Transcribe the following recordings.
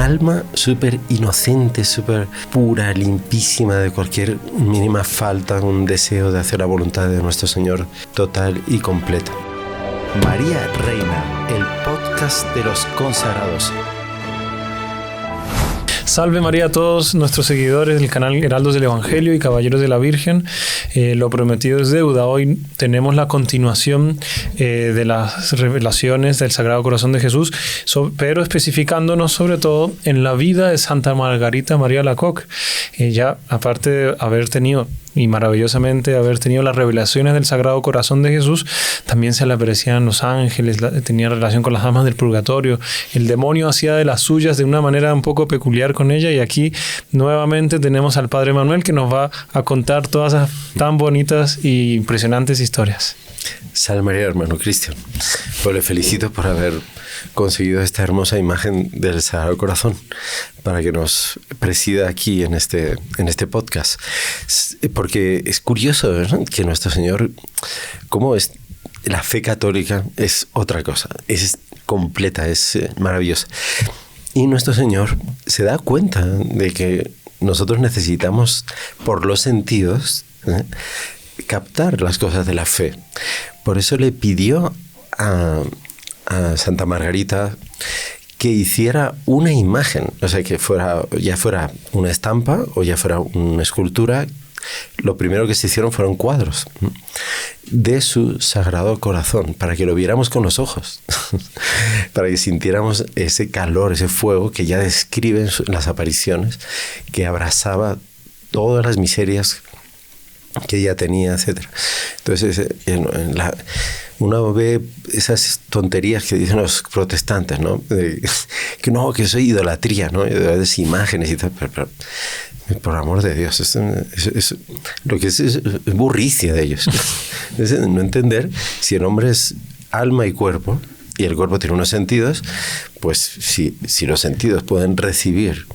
alma súper inocente, súper pura, limpísima de cualquier mínima falta, un deseo de hacer la voluntad de nuestro Señor total y completa. María Reina, el podcast de los consagrados. Salve María a todos nuestros seguidores del canal Heraldos del Evangelio y Caballeros de la Virgen. Lo prometido es deuda. Hoy tenemos la continuación de las revelaciones del Sagrado Corazón de Jesús, pero especificándonos sobre todo en la vida de Santa Margarita María Alacoque. Ella, aparte de haber tenido y maravillosamente haber tenido las revelaciones del Sagrado Corazón de Jesús, también se le aparecían los ángeles, tenía relación con las almas del purgatorio, el demonio hacía de las suyas de una manera un poco peculiar con ella, y aquí nuevamente tenemos al Padre Manuel que nos va a contar todas esas tan bonitas e impresionantes historias. Salve María, hermano Cristian. Pues le felicito por haber conseguido esta hermosa imagen del Sagrado Corazón para que nos presida aquí en este podcast. Porque es curioso, ¿verdad?, que nuestro Señor, cómo es la fe católica, es otra cosa, es completa, es maravillosa. Y nuestro Señor se da cuenta de que nosotros necesitamos, por los sentidos, captar las cosas de la fe. Por eso le pidió a Santa Margarita que hiciera una imagen, o sea, que ya fuera una estampa o ya fuera una escultura. Lo primero que se hicieron fueron cuadros de su Sagrado Corazón, para que lo viéramos con los ojos, para que sintiéramos ese calor, ese fuego que ya describen las apariciones, que abrazaba todas las miserias que ella tenía, etc. Entonces, uno ve esas tonterías que dicen los protestantes, ¿no? Que eso es idolatría, ¿no? Es imágenes y tal, pero por amor de Dios, lo que es burricia de ellos. Es no entender si el hombre es alma y cuerpo, y el cuerpo tiene unos sentidos, pues si los sentidos pueden recibir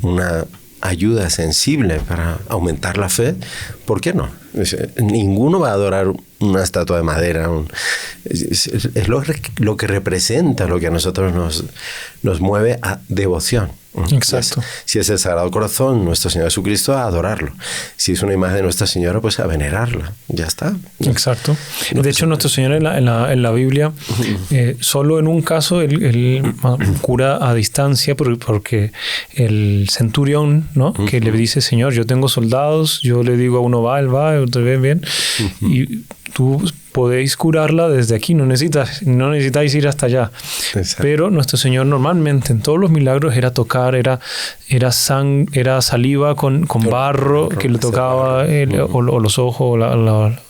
una ayuda sensible para aumentar la fe, ¿por qué no? Ninguno va a adorar una estatua de madera. Es lo que representa, lo que a nosotros nos mueve a devoción. Exacto. Si es el Sagrado Corazón, nuestro Señor Jesucristo, a adorarlo. Si es una imagen de Nuestra Señora, pues a venerarla. Ya está. Exacto. De hecho, nuestro Señor en la Biblia, solo en un caso, él cura a distancia, porque el centurión, ¿no?, que le dice: Señor, yo tengo soldados, yo le digo a uno va, él va, otro bien, y tú podéis curarla desde aquí, no necesitáis ir hasta allá. Exacto. Pero nuestro Señor normalmente en todos los milagros era tocar, era saliva con barro que le tocaba o los ojos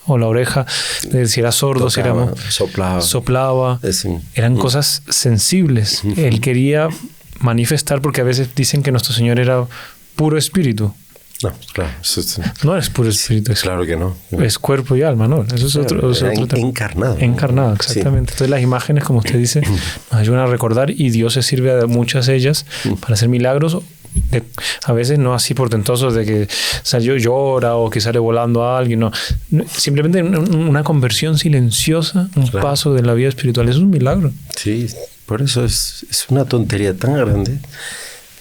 o la oreja, si era sordo, tocaba, si era soplaba. Eran cosas sensibles. Él quería manifestar, porque a veces dicen que nuestro Señor era puro espíritu. No, claro. No es puro espíritu. Claro que no. Es cuerpo y alma, ¿no? Eso es otro tema. Encarnado. Encarnado, exactamente. Sí. Entonces las imágenes, como usted dice, nos ayudan a recordar, y Dios se sirve de muchas de ellas para hacer milagros. A veces no así portentosos de que llora o que sale volando a alguien, no. Simplemente una conversión silenciosa, un paso de la vida espiritual. Es un milagro. Sí, por eso es una tontería tan grande.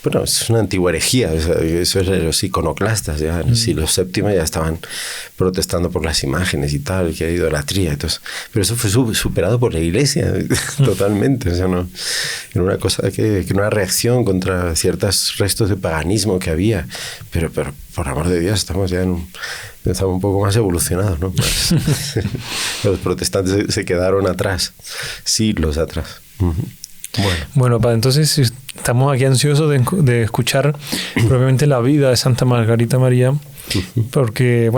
Bueno, es una antigua herejía, eso es de los iconoclastas, ya en el siglo VII ya estaban protestando por las imágenes y tal, que hay idolatría, entonces, pero eso fue superado por la Iglesia totalmente, o sea, no, era una cosa que una reacción contra ciertos restos de paganismo que había, pero por amor de Dios, estamos ya estamos un poco más evolucionados, ¿no? Los protestantes se quedaron atrás, siglos atrás. Bueno, entonces estamos aquí ansiosos de escuchar propiamente la vida de Santa Margarita María, porque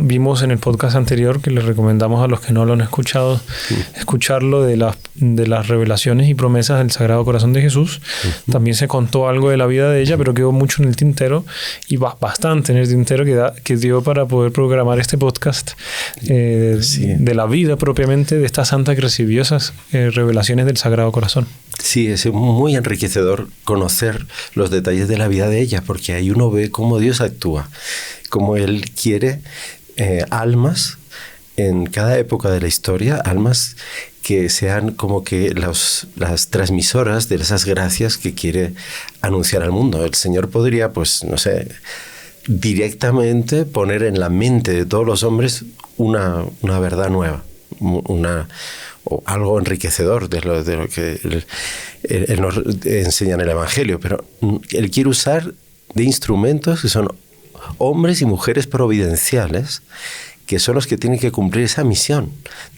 vimos en el podcast anterior, que les recomendamos a los que no lo han escuchado, escucharlo, de las revelaciones y promesas del Sagrado Corazón de Jesús. También se contó algo de la vida de ella, pero quedó mucho en el tintero, y bastante en el tintero que dio para poder programar este podcast de la vida propiamente de esta santa que recibió esas revelaciones del Sagrado Corazón. Sí, es muy enriquecedor conocer los detalles de la vida de ella, porque ahí uno ve cómo Dios actúa, cómo Él quiere almas en cada época de la historia almas que sean como que las transmisoras de esas gracias que quiere anunciar al mundo. El Señor podría, pues, no sé, directamente poner en la mente de todos los hombres una verdad nueva, o algo enriquecedor de lo que él nos enseña en el Evangelio, pero Él quiere usar de instrumentos que son hombres y mujeres providenciales, que son los que tienen que cumplir esa misión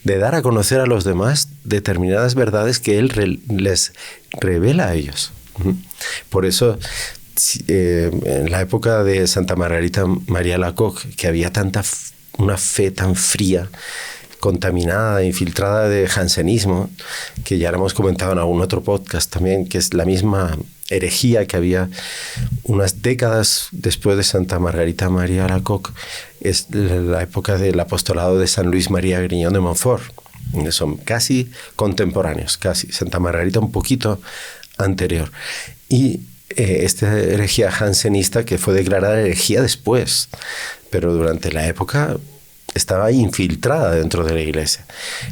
de dar a conocer a los demás determinadas verdades que Él les revela a ellos. Por eso, en la época de Santa Margarita María Alacoque, que había una fe tan fría, contaminada, infiltrada de jansenismo, que ya lo hemos comentado en algún otro podcast también, que es la misma herejía que había unas décadas después de Santa Margarita María Alacoque. Es la época del apostolado de San Luis María Griñón de Montfort. Son casi contemporáneos, casi. Santa Margarita un poquito anterior. Y esta herejía jansenista, que fue declarada herejía después, pero durante la época estaba infiltrada dentro de la Iglesia.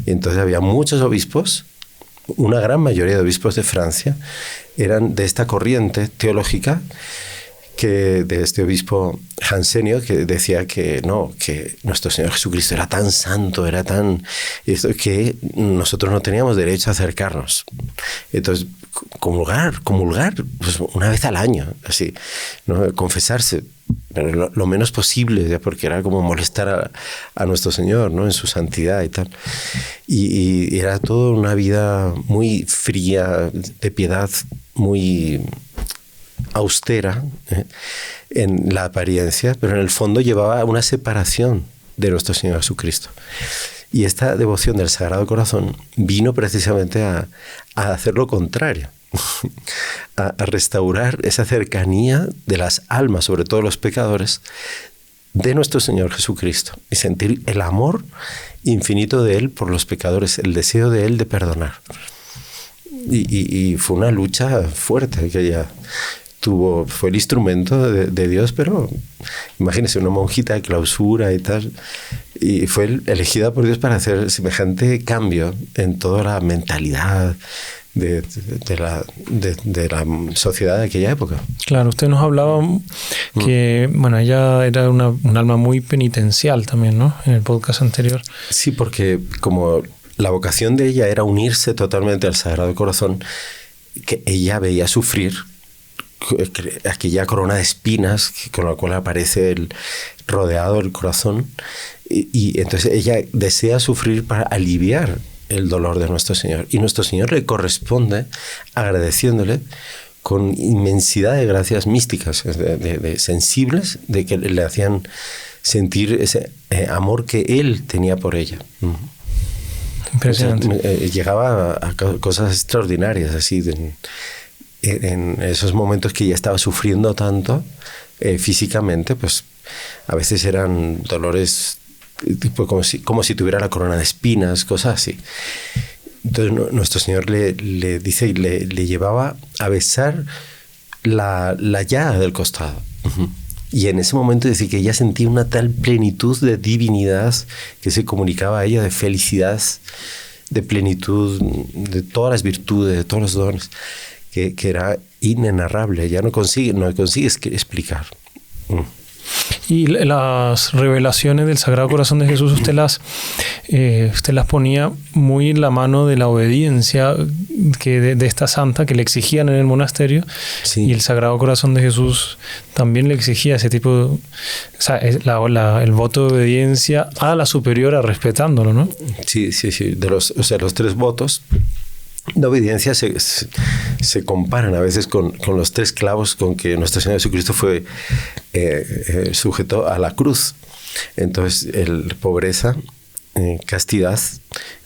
Y entonces había muchos obispos, una gran mayoría de obispos de Francia, eran de esta corriente teológica, que de este obispo jansenio, que decía que no, que nuestro Señor Jesucristo era tan santo, era tan... que nosotros no teníamos derecho a acercarnos. Entonces, comulgar pues una vez al año, así, ¿no? Confesarse, pero lo menos posible, ya, porque era como molestar a nuestro Señor, ¿no? En su santidad y tal. Y era toda una vida muy fría, de piedad, muy austera, en la apariencia, pero en el fondo llevaba una separación de nuestro Señor Jesucristo. Y esta devoción del Sagrado Corazón vino precisamente a hacer lo contrario, a restaurar esa cercanía de las almas, sobre todo los pecadores, de nuestro Señor Jesucristo, y sentir el amor infinito de Él por los pecadores, el deseo de Él de perdonar. Y fue una lucha fuerte que ella tuvo, fue el instrumento de Dios, pero imagínense, una monjita de clausura y tal, y fue elegida por Dios para hacer semejante cambio en toda la mentalidad de la sociedad de aquella época. Claro, usted nos hablaba que, bueno, ella era un alma muy penitencial también, ¿no? En el podcast anterior. Sí, porque como la vocación de ella era unirse totalmente al Sagrado Corazón, que ella veía sufrir aquella corona de espinas con la cual aparece rodeado el corazón, y entonces ella desea sufrir para aliviar el dolor de nuestro Señor, y nuestro Señor le corresponde agradeciéndole con inmensidad de gracias místicas, de sensibles, de que le hacían sentir ese amor que Él tenía por ella. Impresionante. Entonces, llegaba a cosas extraordinarias, así, en esos momentos que ella estaba sufriendo tanto físicamente, pues a veces eran dolores tipo como si tuviera la corona de espinas, cosas así. Entonces nuestro Señor le dice, le llevaba a besar la llaga del costado. Y en ese momento decía que ella sentía una tal plenitud de divinidad que se comunicaba a ella, de felicidad, de plenitud, de todas las virtudes, de todos los dones, que era inenarrable. Ya no consigues explicar. Y las revelaciones del Sagrado Corazón de Jesús, usted las ponía muy en la mano de la obediencia de esta santa que le exigían en el monasterio. Sí. Y el Sagrado Corazón de Jesús también le exigía ese tipo de... O sea, el voto de obediencia a la superiora, respetándolo, ¿no? Sí. Los tres votos de obediencia se comparan a veces con los tres clavos con que nuestro Señor Jesucristo fue sujeto a la cruz. Entonces, pobreza, castidad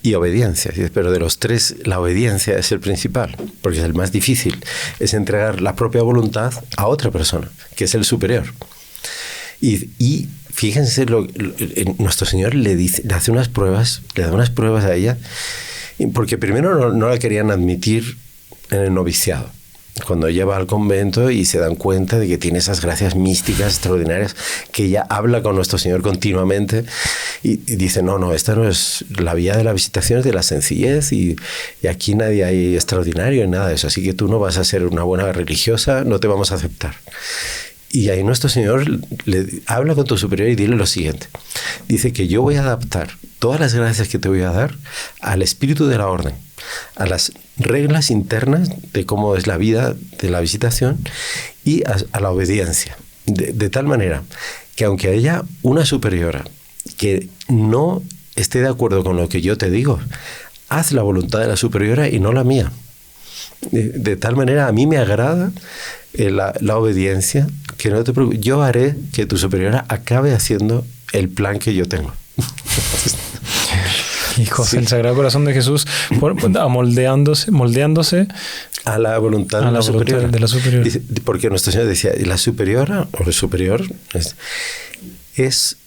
y obediencia. Pero de los tres, la obediencia es el principal, porque es el más difícil. Es entregar la propia voluntad a otra persona, que es el superior. Y fíjense, nuestro Señor le da unas pruebas a ella, porque primero no la querían admitir en el noviciado. cuando ella va al convento y se dan cuenta de que tiene esas gracias místicas extraordinarias, que ella habla con nuestro Señor continuamente y dice, no, esta no es la vía de la visitación, es de la sencillez y aquí nadie hay extraordinario ni nada de eso, así que tú no vas a ser una buena religiosa, no te vamos a aceptar. Y ahí nuestro Señor le habla con tu superior y dile lo siguiente. Dice que yo voy a adaptar todas las gracias que te voy a dar al espíritu de la orden, a las reglas internas de cómo es la vida de la visitación y a la obediencia. De tal manera que aunque haya una superiora que no esté de acuerdo con lo que yo te digo, haz la voluntad de la superiora y no la mía. De tal manera a mí me agrada la obediencia, que no te preocupes, yo haré que tu superiora acabe haciendo el plan que yo tengo. Hijos, sí. El Sagrado Corazón de Jesús moldeándose a la voluntad de la superiora. Dice, porque nuestro Señor decía, la superiora o el superior es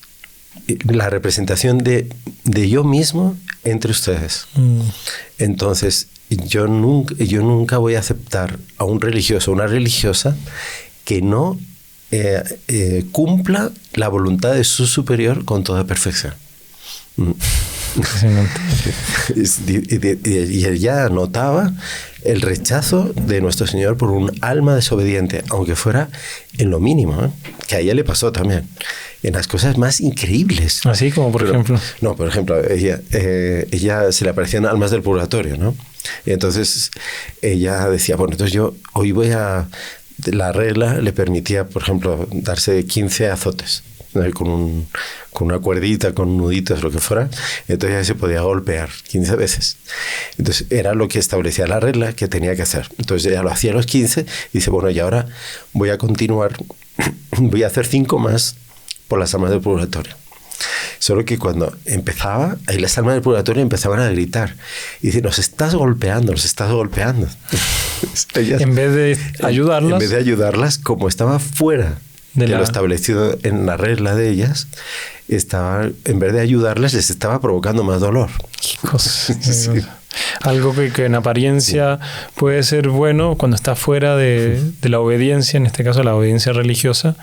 la representación de yo mismo entre ustedes. Entonces, yo nunca voy a aceptar a un religioso o una religiosa que no cumpla la voluntad de su superior con toda perfección. Y ella notaba el rechazo de nuestro Señor por un alma desobediente, aunque fuera en lo mínimo, que a ella le pasó también, en las cosas más increíbles. Así como, por ejemplo. No, por ejemplo, ella se le aparecían almas del purgatorio, ¿no? Y entonces ella decía, bueno, entonces yo hoy voy a... La regla le permitía, por ejemplo, darse 15 azotes, ¿no? Con una cuerdita, con nuditos, lo que fuera. Entonces ya se podía golpear 15 veces. Entonces era lo que establecía la regla que tenía que hacer. Entonces ella lo hacía a los 15 y dice, bueno, y ahora voy a continuar, voy a hacer 5 más por las almas del purgatorio. Solo que cuando empezaba, ahí las almas del purgatorio empezaban a gritar. Y dice, nos estás golpeando. En vez de ayudarlas. En vez de ayudarlas, como estaba fuera de lo establecido en la regla de ellas, en vez de ayudarles, les estaba provocando más dolor. Sí. Algo que en apariencia puede ser bueno, cuando está fuera de la obediencia, en este caso la obediencia religiosa,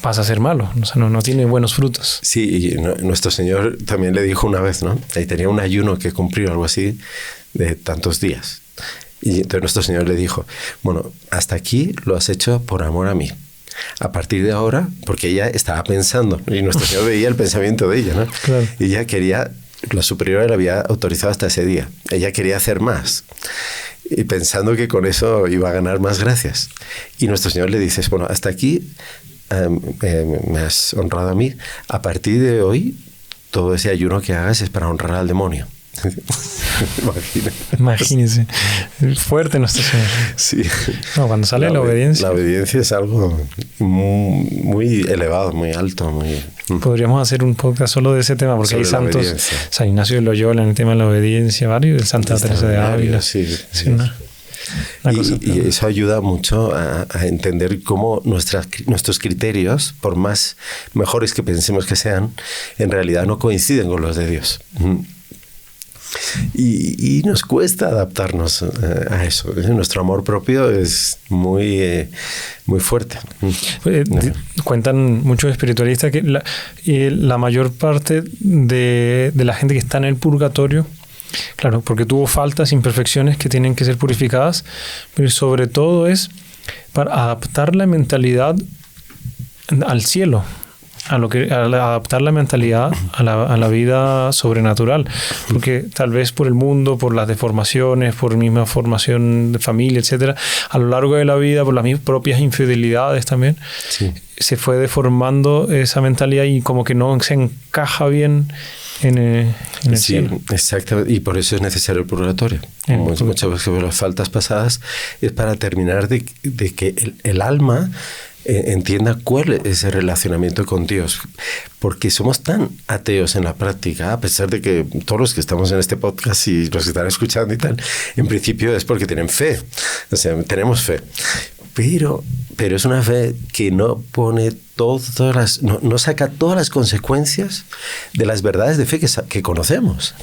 pasa a ser malo, o sea, no tiene buenos frutos. Sí, y nuestro Señor también le dijo una vez, ¿no? Ahí tenía un ayuno que cumplir, algo así, de tantos días. Y entonces nuestro Señor le dijo, bueno, hasta aquí lo has hecho por amor a mí. A partir de ahora, porque ella estaba pensando, y nuestro Señor veía el pensamiento de ella, ¿no? Claro. Y ella quería... La superiora le había autorizado hasta ese día. Ella quería hacer más. Y pensando que con eso iba a ganar más gracias. Y nuestro Señor le dice, bueno, hasta aquí me has honrado a mí. A partir de hoy, todo ese ayuno que hagas es para honrar al demonio. Imagínese. Fuerte nuestro Señor. Sí. No, cuando sale la obediencia. La obediencia es algo muy elevado, muy alto. Podríamos hacer un podcast solo de ese tema, porque hay santos. San Ignacio de Loyola en el tema de la obediencia, varios, el Santa Teresa de Ávila. Sí. Y eso ayuda mucho a entender cómo nuestros criterios, por más mejores que pensemos que sean, en realidad no coinciden con los de Dios. Y nos cuesta adaptarnos a eso. Nuestro amor propio es muy fuerte. Cuentan muchos espiritualistas que la mayor parte de la gente que está en el purgatorio, claro, porque tuvo faltas, imperfecciones que tienen que ser purificadas, pero sobre todo es para adaptar la mentalidad al cielo. Adaptar la mentalidad a la vida sobrenatural, porque tal vez por el mundo, por las deformaciones, por misma formación de familia, etcétera, a lo largo de la vida, por las mismas propias infidelidades también, se fue deformando esa mentalidad y como que no se encaja bien en el cielo. Exactamente, y por eso es necesario el purgatorio. Muchas veces las faltas pasadas es para terminar de que el alma entienda cuál es ese relacionamiento con Dios, porque somos tan ateos en la práctica, a pesar de que todos los que estamos en este podcast y los que están escuchando y tal, en principio es porque tienen fe, o sea, tenemos fe, pero es una fe que no pone no saca todas las consecuencias de las verdades de fe que conocemos.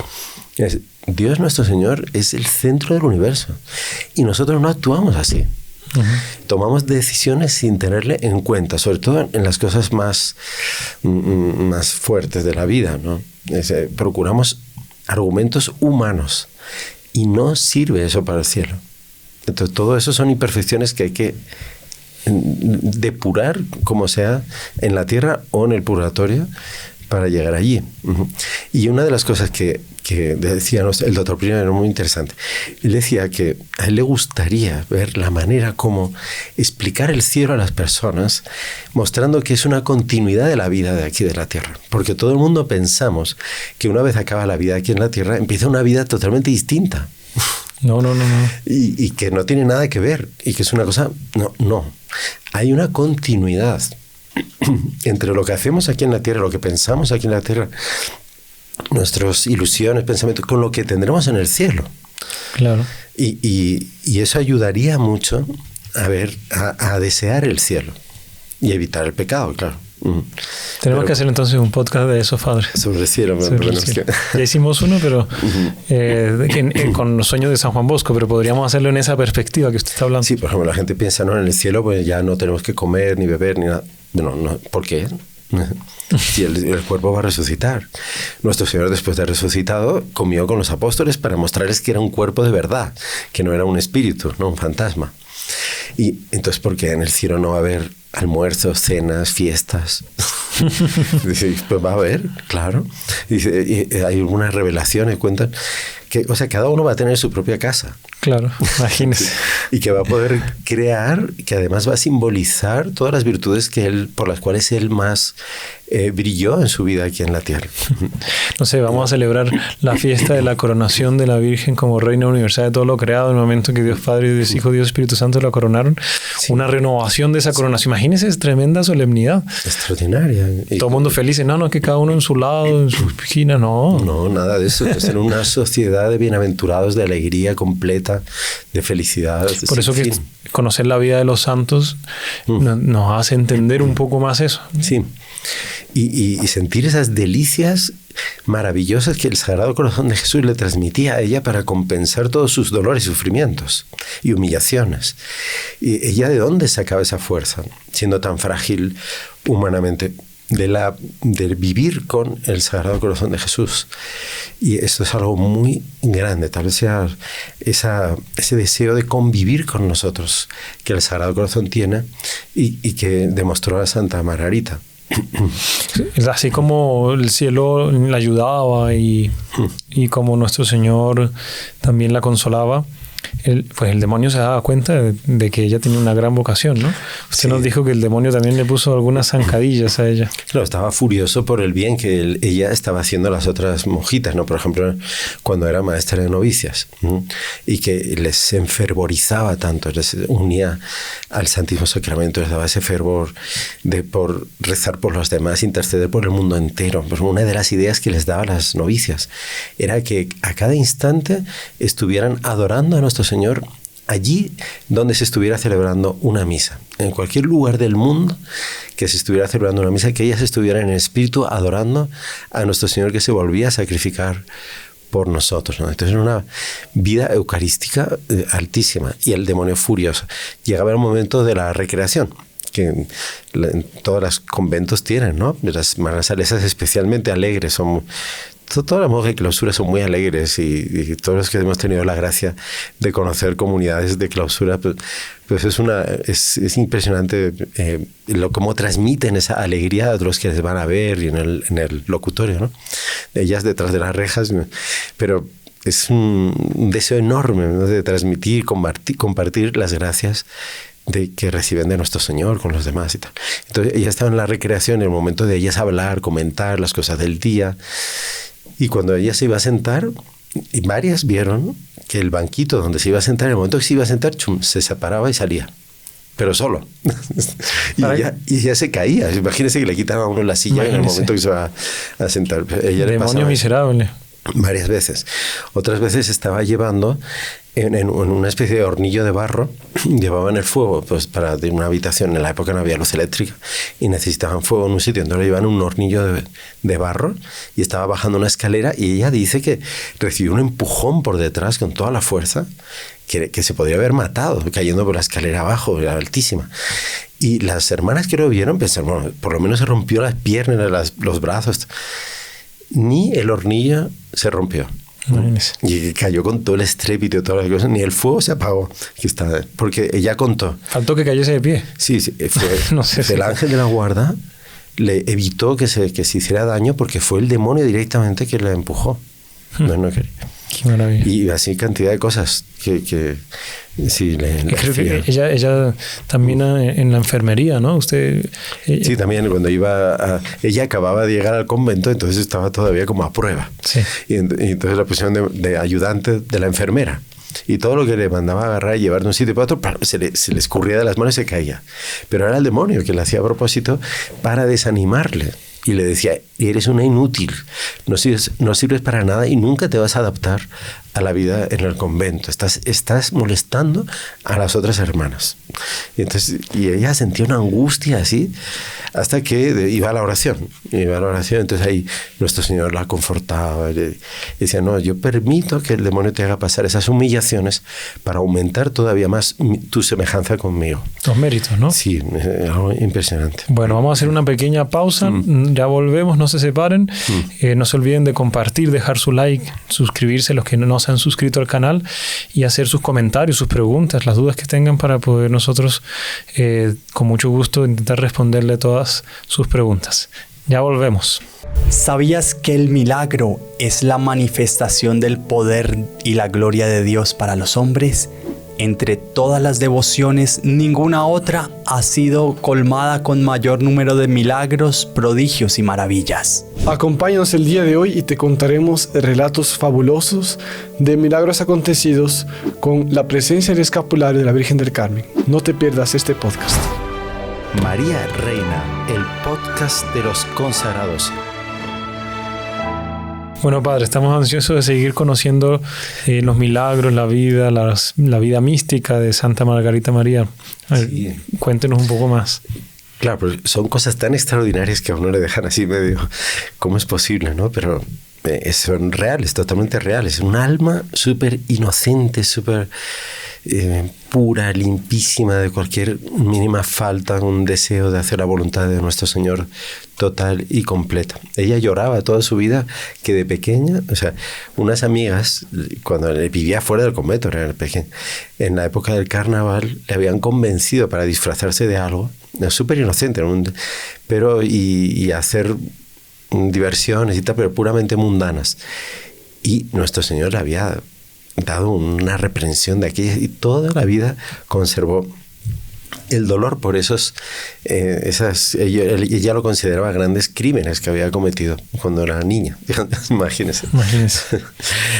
Dios nuestro Señor es el centro del universo y nosotros no actuamos así. Tomamos decisiones sin tenerle en cuenta, sobre todo en las cosas más fuertes de la vida, ¿no? Procuramos argumentos humanos y no sirve eso para el cielo. Entonces, todo eso son imperfecciones que hay que depurar, como sea, en la tierra o en el purgatorio, para llegar allí. Y una de las cosas que decía el doctor Primo era muy interesante. Él decía que a él le gustaría ver la manera como explicar el cielo a las personas, mostrando que es una continuidad de la vida de aquí de la tierra. Porque todo el mundo pensamos que una vez acaba la vida aquí en la tierra, empieza una vida totalmente distinta. No. Y que no tiene nada que ver. Y que es una cosa... No. Hay una continuidad entre lo que hacemos aquí en la tierra, lo que pensamos aquí en la tierra, nuestras ilusiones, pensamientos, con lo que tendremos en el cielo. Claro. Y eso ayudaría mucho a desear el cielo y evitar el pecado, claro. Tenemos que hacer entonces un podcast de eso, Padre. Sobre el cielo. Ya hicimos uno, pero con los sueños de San Juan Bosco, pero podríamos hacerlo en esa perspectiva que usted está hablando. Sí, por ejemplo, la gente piensa, no, en el cielo pues ya no tenemos que comer, ni beber, ni nada. No, ¿por qué? Si el cuerpo va a resucitar. Nuestro Señor, después de resucitado, comió con los apóstoles para mostrarles que era un cuerpo de verdad, que no era un espíritu, no un fantasma. Y entonces, ¿por qué en el cielo no va a haber almuerzos, cenas, fiestas? Dice, pues va a haber, claro. Dice, hay algunas revelaciones, cuentan que, o sea, cada uno va a tener su propia casa. Claro, imagínese. Y que va a poder crear, que además va a simbolizar todas las virtudes por las cuales él más brilló en su vida aquí en la tierra. No sé, vamos a celebrar la fiesta de la coronación de la Virgen como Reina Universal de todo lo creado, en el momento en que Dios Padre, Dios Hijo, Dios Espíritu Santo la coronaron. Sí. Una renovación de esa coronación. Imagínense, es tremenda solemnidad. Extraordinaria. Todo el mundo feliz. No, que cada uno en su lado, en su esquina, no. No, nada de eso. Es en una sociedad de bienaventurados, de alegría completa, de felicidad. Por eso que conocer la vida de los santos nos hace entender un poco más eso. Sí. Y sentir esas delicias maravillosas que el Sagrado Corazón de Jesús le transmitía a ella para compensar todos sus dolores y sufrimientos y humillaciones. ¿Y ella de dónde sacaba esa fuerza, siendo tan frágil humanamente? De vivir con el Sagrado Corazón de Jesús. Y esto es algo muy grande, tal vez sea ese deseo de convivir con nosotros que el Sagrado Corazón tiene y que demostró a Santa Margarita. Así como el cielo la ayudaba y como nuestro Señor también la consolaba, pues el demonio se daba cuenta de que ella tenía una gran vocación, ¿no? Usted nos dijo que el demonio también le puso algunas zancadillas a ella. Claro, estaba furioso por el bien que ella estaba haciendo a las otras monjitas, ¿no? Por ejemplo, cuando era maestra de novicias, y que les enfervorizaba tanto, les unía al Santísimo Sacramento, les daba ese fervor por rezar por los demás, interceder por el mundo entero. Pues una de las ideas que les daba a las novicias era que a cada instante estuvieran adorando a nuestro Señor allí donde se estuviera celebrando una misa. En cualquier lugar del mundo que se estuviera celebrando una misa, que ellas estuvieran en espíritu adorando a nuestro Señor que se volvía a sacrificar por nosotros, ¿no? Entonces era una vida eucarística altísima y el demonio furioso. Llegaba el momento de la recreación, que en todos los conventos tienen, ¿no? Las hermanas salesas especialmente alegres, son... Todas las monjas de clausura son muy alegres y todos los que hemos tenido la gracia de conocer comunidades de clausura, pues es impresionante cómo transmiten esa alegría a los que les van a ver y en el locutorio, ¿no? Ellas detrás de las rejas, pero es un deseo enorme, ¿no? De transmitir, compartir las gracias que reciben de nuestro Señor con los demás y tal. Entonces ellas estaban en la recreación, en el momento de ellas hablar, comentar las cosas del día. Y cuando ella se iba a sentar, y varias vieron que el banquito donde se iba a sentar, en el momento que se iba a sentar, se separaba y salía. Pero solo. y ella se caía. Imagínese que le quitaban a uno la silla en el momento que se iba a sentar. Ella demonio miserable. Varias veces. Otras veces estaba llevando en una especie de hornillo de barro, llevaban el fuego pues para una habitación. En la época no había luz eléctrica y necesitaban fuego en un sitio, entonces llevaban un hornillo de barro y estaba bajando una escalera y ella dice que recibió un empujón por detrás con toda la fuerza que se podría haber matado cayendo por la escalera abajo, era altísima. Y las hermanas que lo vieron pensaron, bueno, por lo menos se rompió las piernas, los brazos. Ni el hornillo se rompió. Y cayó con todo el estrépito, todas las cosas, ni el fuego se apagó. Porque ella contó. Faltó que cayese de pie. Sí, fue no sé el ángel de la guarda le evitó que se hiciera daño porque fue el demonio directamente que la empujó. No quería. Qué maravilla. Y así cantidad de cosas que sí le creo que ella también en la enfermería, ¿no? Sí, también cuando ella acababa de llegar al convento, entonces estaba todavía como a prueba. Sí. Y entonces la pusieron de ayudante de la enfermera. Y todo lo que le mandaba a agarrar y llevar de un sitio para otro, se le escurría de las manos y se caía. Pero era el demonio que le hacía a propósito para desanimarle. Y le decía, eres una inútil, no sirves para nada y nunca te vas a adaptar a la vida en el convento. Estás molestando a las otras hermanas. Y ella sentía una angustia así hasta que iba a la oración. Entonces ahí nuestro Señor la confortaba. Le decía, no, yo permito que el demonio te haga pasar esas humillaciones para aumentar todavía más tu semejanza conmigo. Los méritos, ¿no? Sí, algo impresionante. Bueno, vamos a hacer una pequeña pausa. Ya volvemos, no se separen. No se olviden de compartir, dejar su like, suscribirse los que no se han suscrito al canal y hacer sus comentarios, sus preguntas, las dudas que tengan para poder nosotros con mucho gusto intentar responderle todas sus preguntas. Ya volvemos. ¿Sabías que el milagro es la manifestación del poder y la gloria de Dios para los hombres? Entre todas las devociones, ninguna otra ha sido colmada con mayor número de milagros, prodigios y maravillas. Acompáñanos el día de hoy y te contaremos relatos fabulosos de milagros acontecidos con la presencia del escapulario de la Virgen del Carmen. No te pierdas este podcast. María Reina, el podcast de los consagrados. Bueno, Padre, estamos ansiosos de seguir conociendo los milagros, la vida mística de Santa Margarita María. Sí. Cuéntenos un poco más. Claro, pero son cosas tan extraordinarias que a uno le dejan así medio, ¿cómo es posible, no? Pero son reales, totalmente reales. Un alma súper inocente, súper pura, limpísima de cualquier mínima falta, un deseo de hacer la voluntad de nuestro Señor total y completa. Ella lloraba toda su vida que de pequeña, o sea, unas amigas, cuando vivía fuera del convento, era pequeña, en la época del carnaval, le habían convencido para disfrazarse de algo, súper inocente, pero y hacer diversiones y tal, pero puramente mundanas. Y nuestro Señor le había dado una reprensión de aquellas y toda la vida conservó el dolor por ella lo consideraba grandes crímenes que había cometido cuando era niña. Imagínense.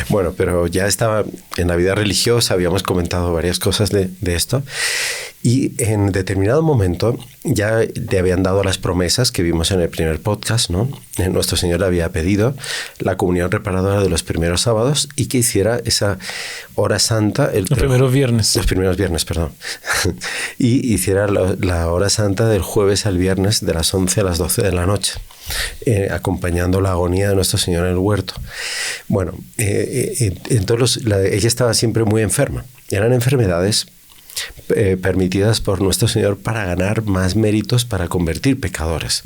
Bueno, pero ya estaba en la vida religiosa, habíamos comentado varias cosas de esto. Y en determinado momento ya le habían dado las promesas que vimos en el primer podcast, ¿no? Nuestro Señor le había pedido la comunión reparadora de los primeros sábados y que hiciera esa hora santa. Los primeros viernes, perdón. Y hiciera la hora santa del jueves al viernes de las 11 a las 12 de la noche. Acompañando la agonía de nuestro Señor en el huerto. Bueno, entonces ella estaba siempre muy enferma. Eran enfermedades permitidas por nuestro Señor para ganar más méritos para convertir pecadores.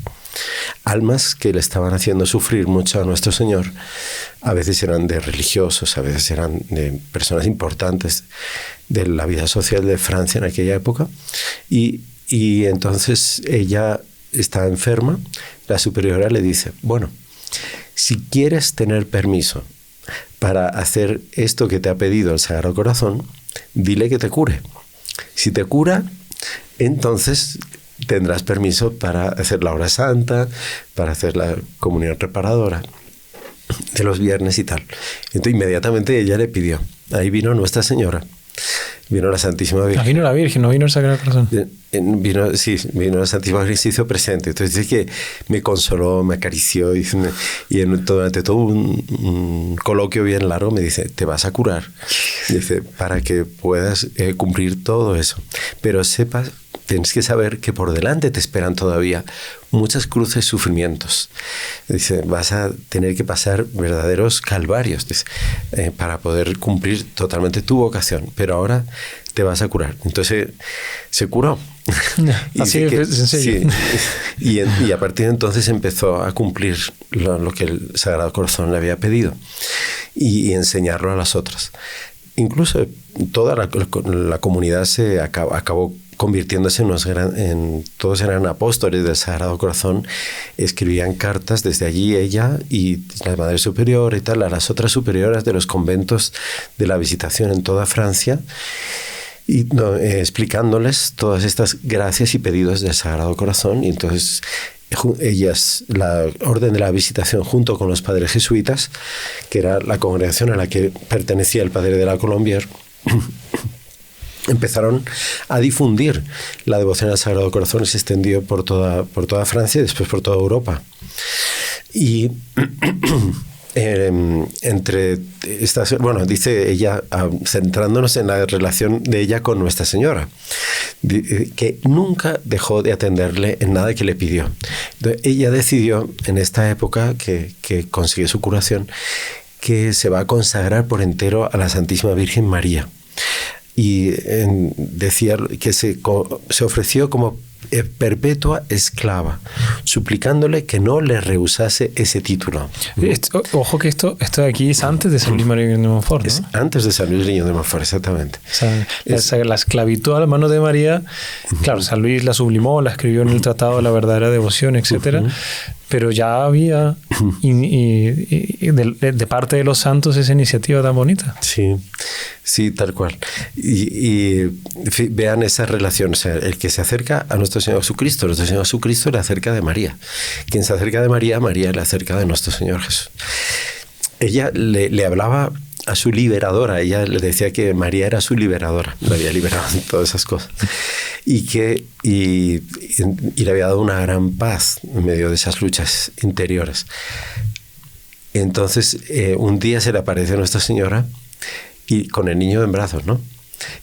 Almas que le estaban haciendo sufrir mucho a nuestro Señor. A veces eran de religiosos, a veces eran de personas importantes de la vida social de Francia en aquella época. Y entonces ella está enferma. La superiora le dice, bueno, si quieres tener permiso para hacer esto que te ha pedido el Sagrado Corazón, dile que te cure. Si te cura, entonces tendrás permiso para hacer la hora santa, para hacer la comunión reparadora de los viernes y tal. Entonces inmediatamente ella le pidió. Ahí vino Nuestra Señora, vino la Santísima Virgen. Vino la Virgen, no vino el Sagrado Corazón. Vino la Santísima Virgen, se hizo presente. Entonces dice que me consoló, me acarició y durante todo un coloquio bien largo me dice, te vas a curar. Dice, para que puedas cumplir todo eso. Pero sepas tienes que saber que por delante te esperan todavía muchas cruces y sufrimientos. Dice, vas a tener que pasar verdaderos calvarios, dice, para poder cumplir totalmente tu vocación, pero ahora te vas a curar. Entonces se curó. Así de sencillo. Sí, y a partir de entonces empezó a cumplir lo que el Sagrado Corazón le había pedido y enseñarlo a las otras. Incluso toda la comunidad se acabó convirtiéndose todos eran apóstoles del Sagrado Corazón, escribían cartas desde allí ella y la Madre Superior y tal a las otras superioras de los conventos de la Visitación en toda Francia, y explicándoles todas estas gracias y pedidos del Sagrado Corazón. Y entonces ellas, la Orden de la Visitación, junto con los padres jesuitas, que era la congregación a la que pertenecía el padre de la Colombier, empezaron a difundir la devoción al Sagrado Corazón y se extendió por toda Francia y después por toda Europa. Y entre estas, bueno, dice ella, centrándonos en la relación de ella con Nuestra Señora, que nunca dejó de atenderle en nada que le pidió. Entonces, ella decidió en esta época que consiguió su curación, que se va a consagrar por entero a la Santísima Virgen María. Y decía que se ofreció como perpetua esclava, suplicándole que no le rehusase ese título. Ojo que esto de aquí es antes de San Luis María de Montfort, ¿no? Es antes de San Luis de Montfort, exactamente. O sea, la esclavitud a la mano de María, claro, San Luis la sublimó, la escribió en el Tratado de la Verdadera Devoción, etcétera. Pero ya había de parte de los santos esa iniciativa tan bonita. Sí, sí, tal cual. Y vean esa relación, o sea, el que se acerca a nuestro Señor Jesucristo, nuestro Señor Jesucristo le acerca de María. Quien se acerca de María, María le acerca de nuestro Señor Jesús. Ella le hablaba a su liberadora, ella le decía que María era su liberadora, le había liberado de todas esas cosas y le había dado una gran paz en medio de esas luchas interiores. Entonces un día se le aparece Nuestra Señora y con el niño en brazos, ¿no?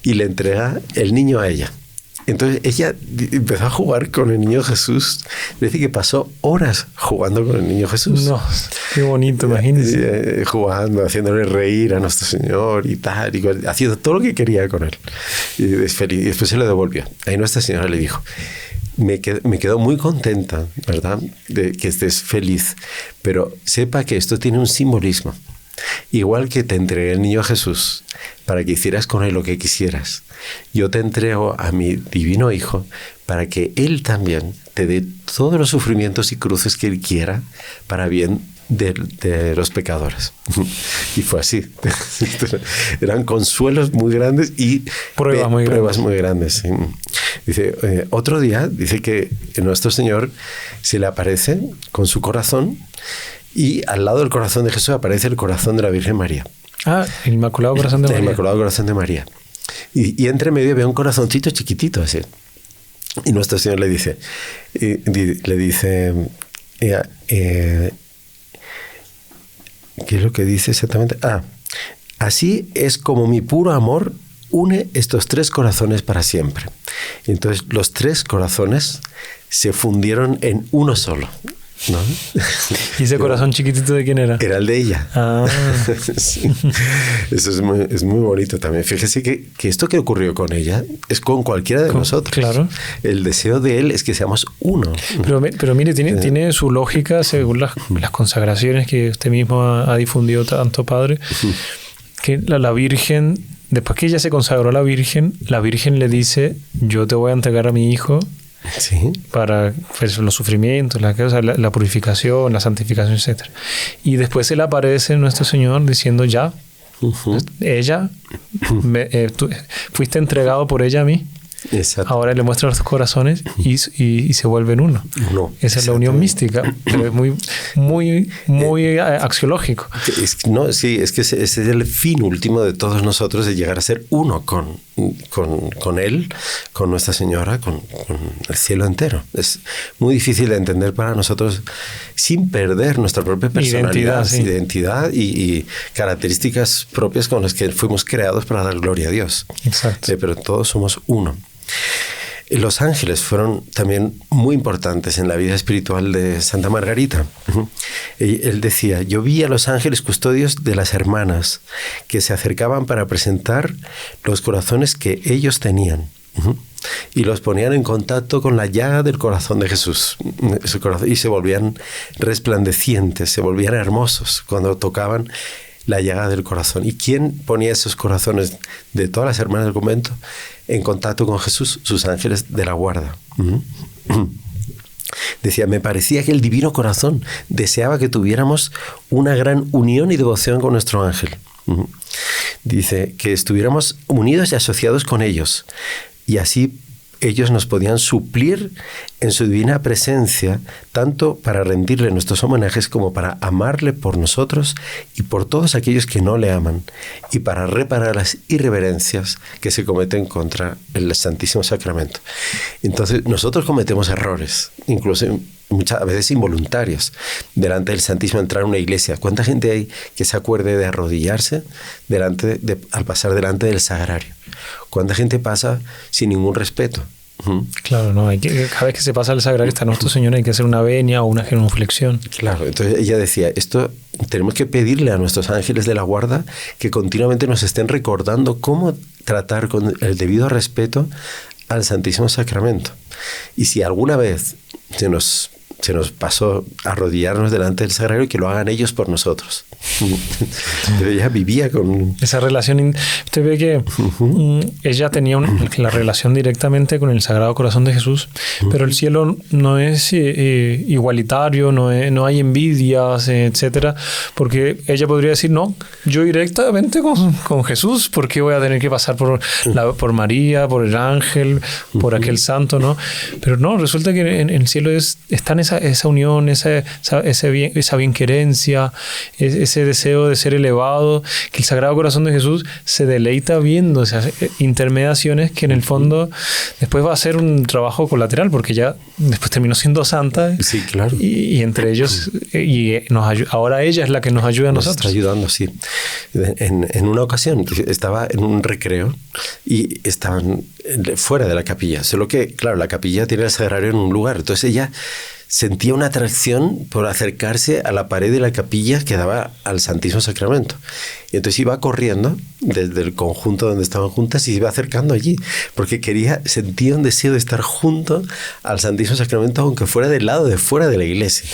Y le entrega el niño a ella. Entonces ella empezó a jugar con el niño Jesús. Dice que pasó horas jugando con el niño Jesús. No, qué bonito, imagínense. Jugando, haciéndole reír a nuestro Señor y tal, haciendo todo lo que quería con él. Y después se lo devolvió. Ahí Nuestra Señora le dijo, me quedo muy contenta, ¿verdad?, de que estés feliz, pero sepa que esto tiene un simbolismo. Igual que te entregué el niño Jesús para que hicieras con él lo que quisieras, yo te entrego a mi divino Hijo para que él también te dé todos los sufrimientos y cruces que él quiera para bien de los pecadores. Y fue así. Eran consuelos muy grandes y pruebas muy grandes. Sí. Dice, otro día, dice que nuestro Señor se le aparece con su corazón y al lado del corazón de Jesús aparece el corazón de la Virgen María. Ah, el Inmaculado Corazón de María. El Inmaculado Corazón de María. Y entre medio ve un corazoncito chiquitito así. Y Nuestro Señor le dice, ¿qué es lo que dice exactamente? Así es como mi puro amor une estos tres corazones para siempre. Entonces los tres corazones se fundieron en uno solo, ¿no? ¿Y ese corazón chiquitito de quién era? Era el de ella. Ah. Sí. Eso es muy bonito también. Fíjese que esto que ocurrió con ella es con cualquiera de nosotros. Claro. El deseo de él es que seamos uno. Pero mire, tiene su lógica según las consagraciones que usted mismo ha difundido tanto, Padre, que la Virgen, después que ella se consagró a la Virgen le dice, yo te voy a entregar a mi hijo. Sí. Para pues, los sufrimientos, la purificación, la santificación, etc. Y después se le aparece Nuestro Señor diciendo ya, ella, tú fuiste entregado por ella a mí. Exacto. Ahora le muestra los corazones y se vuelven uno. Esa es la unión mística, pero es muy axiológico. Es que ese es el fin último de todos nosotros, de llegar a ser uno con Él, con Nuestra Señora, con el cielo entero. Es muy difícil de entender para nosotros sin perder nuestra propia personalidad, identidad y características propias con las que fuimos creados para dar gloria a Dios. Exacto. Pero todos somos uno. Los ángeles fueron también muy importantes en la vida espiritual de Santa Margarita. Él decía, yo vi a los ángeles custodios de las hermanas que se acercaban para presentar los corazones que ellos tenían. Y los ponían en contacto con la llaga del corazón de Jesús. Y se volvían resplandecientes, se volvían hermosos cuando tocaban la llaga del corazón. ¿Y quién ponía esos corazones de todas las hermanas del convento en contacto con Jesús? Sus ángeles de la guarda. Decía, me parecía que el Divino Corazón deseaba que tuviéramos una gran unión y devoción con nuestro ángel. Dice, que estuviéramos unidos y asociados con ellos, y así ellos nos podían suplir en su divina presencia, tanto para rendirle nuestros homenajes como para amarle por nosotros y por todos aquellos que no le aman, y para reparar las irreverencias que se cometen contra el Santísimo Sacramento. Entonces, nosotros cometemos errores, incluso muchas veces involuntarios, delante del Santísimo, entrar a una iglesia. ¿Cuánta gente hay que se acuerde de arrodillarse al pasar delante del sagrario? ¿Cuánta gente pasa sin ningún respeto? Claro, no, cada vez que se pasa al sagrario está Nuestro Señor, hay que hacer una venia o una genuflexión. Claro, entonces ella decía, esto tenemos que pedirle a nuestros ángeles de la guarda que continuamente nos estén recordando cómo tratar con el debido respeto al Santísimo Sacramento. Y si alguna vez se nos pasó arrodillarnos delante del sagrario, que lo hagan ellos por nosotros. Pero ella vivía con esa relación. Usted ve que ella tenía la relación directamente con el Sagrado Corazón de Jesús, pero el cielo no es igualitario, no hay envidias, etcétera, porque ella podría decir, no, yo directamente con Jesús, ¿por qué voy a tener que pasar por María, por el ángel, por aquel santo, no? Pero no, resulta que en el cielo está esa unión, esa bienquerencia, ese deseo de ser elevado, que el Sagrado Corazón de Jesús se deleita viendo esas intermediaciones que en el fondo después va a ser un trabajo colateral, porque ya después terminó siendo santa. Sí, claro. Y entre ellos, ahora ella es la que nos ayuda a nosotros. Nos está ayudando, sí. En una ocasión estaba en un recreo y estaban fuera de la capilla, solo que, claro, la capilla tiene el sagrario en un lugar, entonces ella sentía una atracción por acercarse a la pared de la capilla que daba al Santísimo Sacramento. Y entonces iba corriendo desde el conjunto donde estaban juntas y se iba acercando allí, porque sentía un deseo de estar junto al Santísimo Sacramento, aunque fuera del lado de fuera de la iglesia.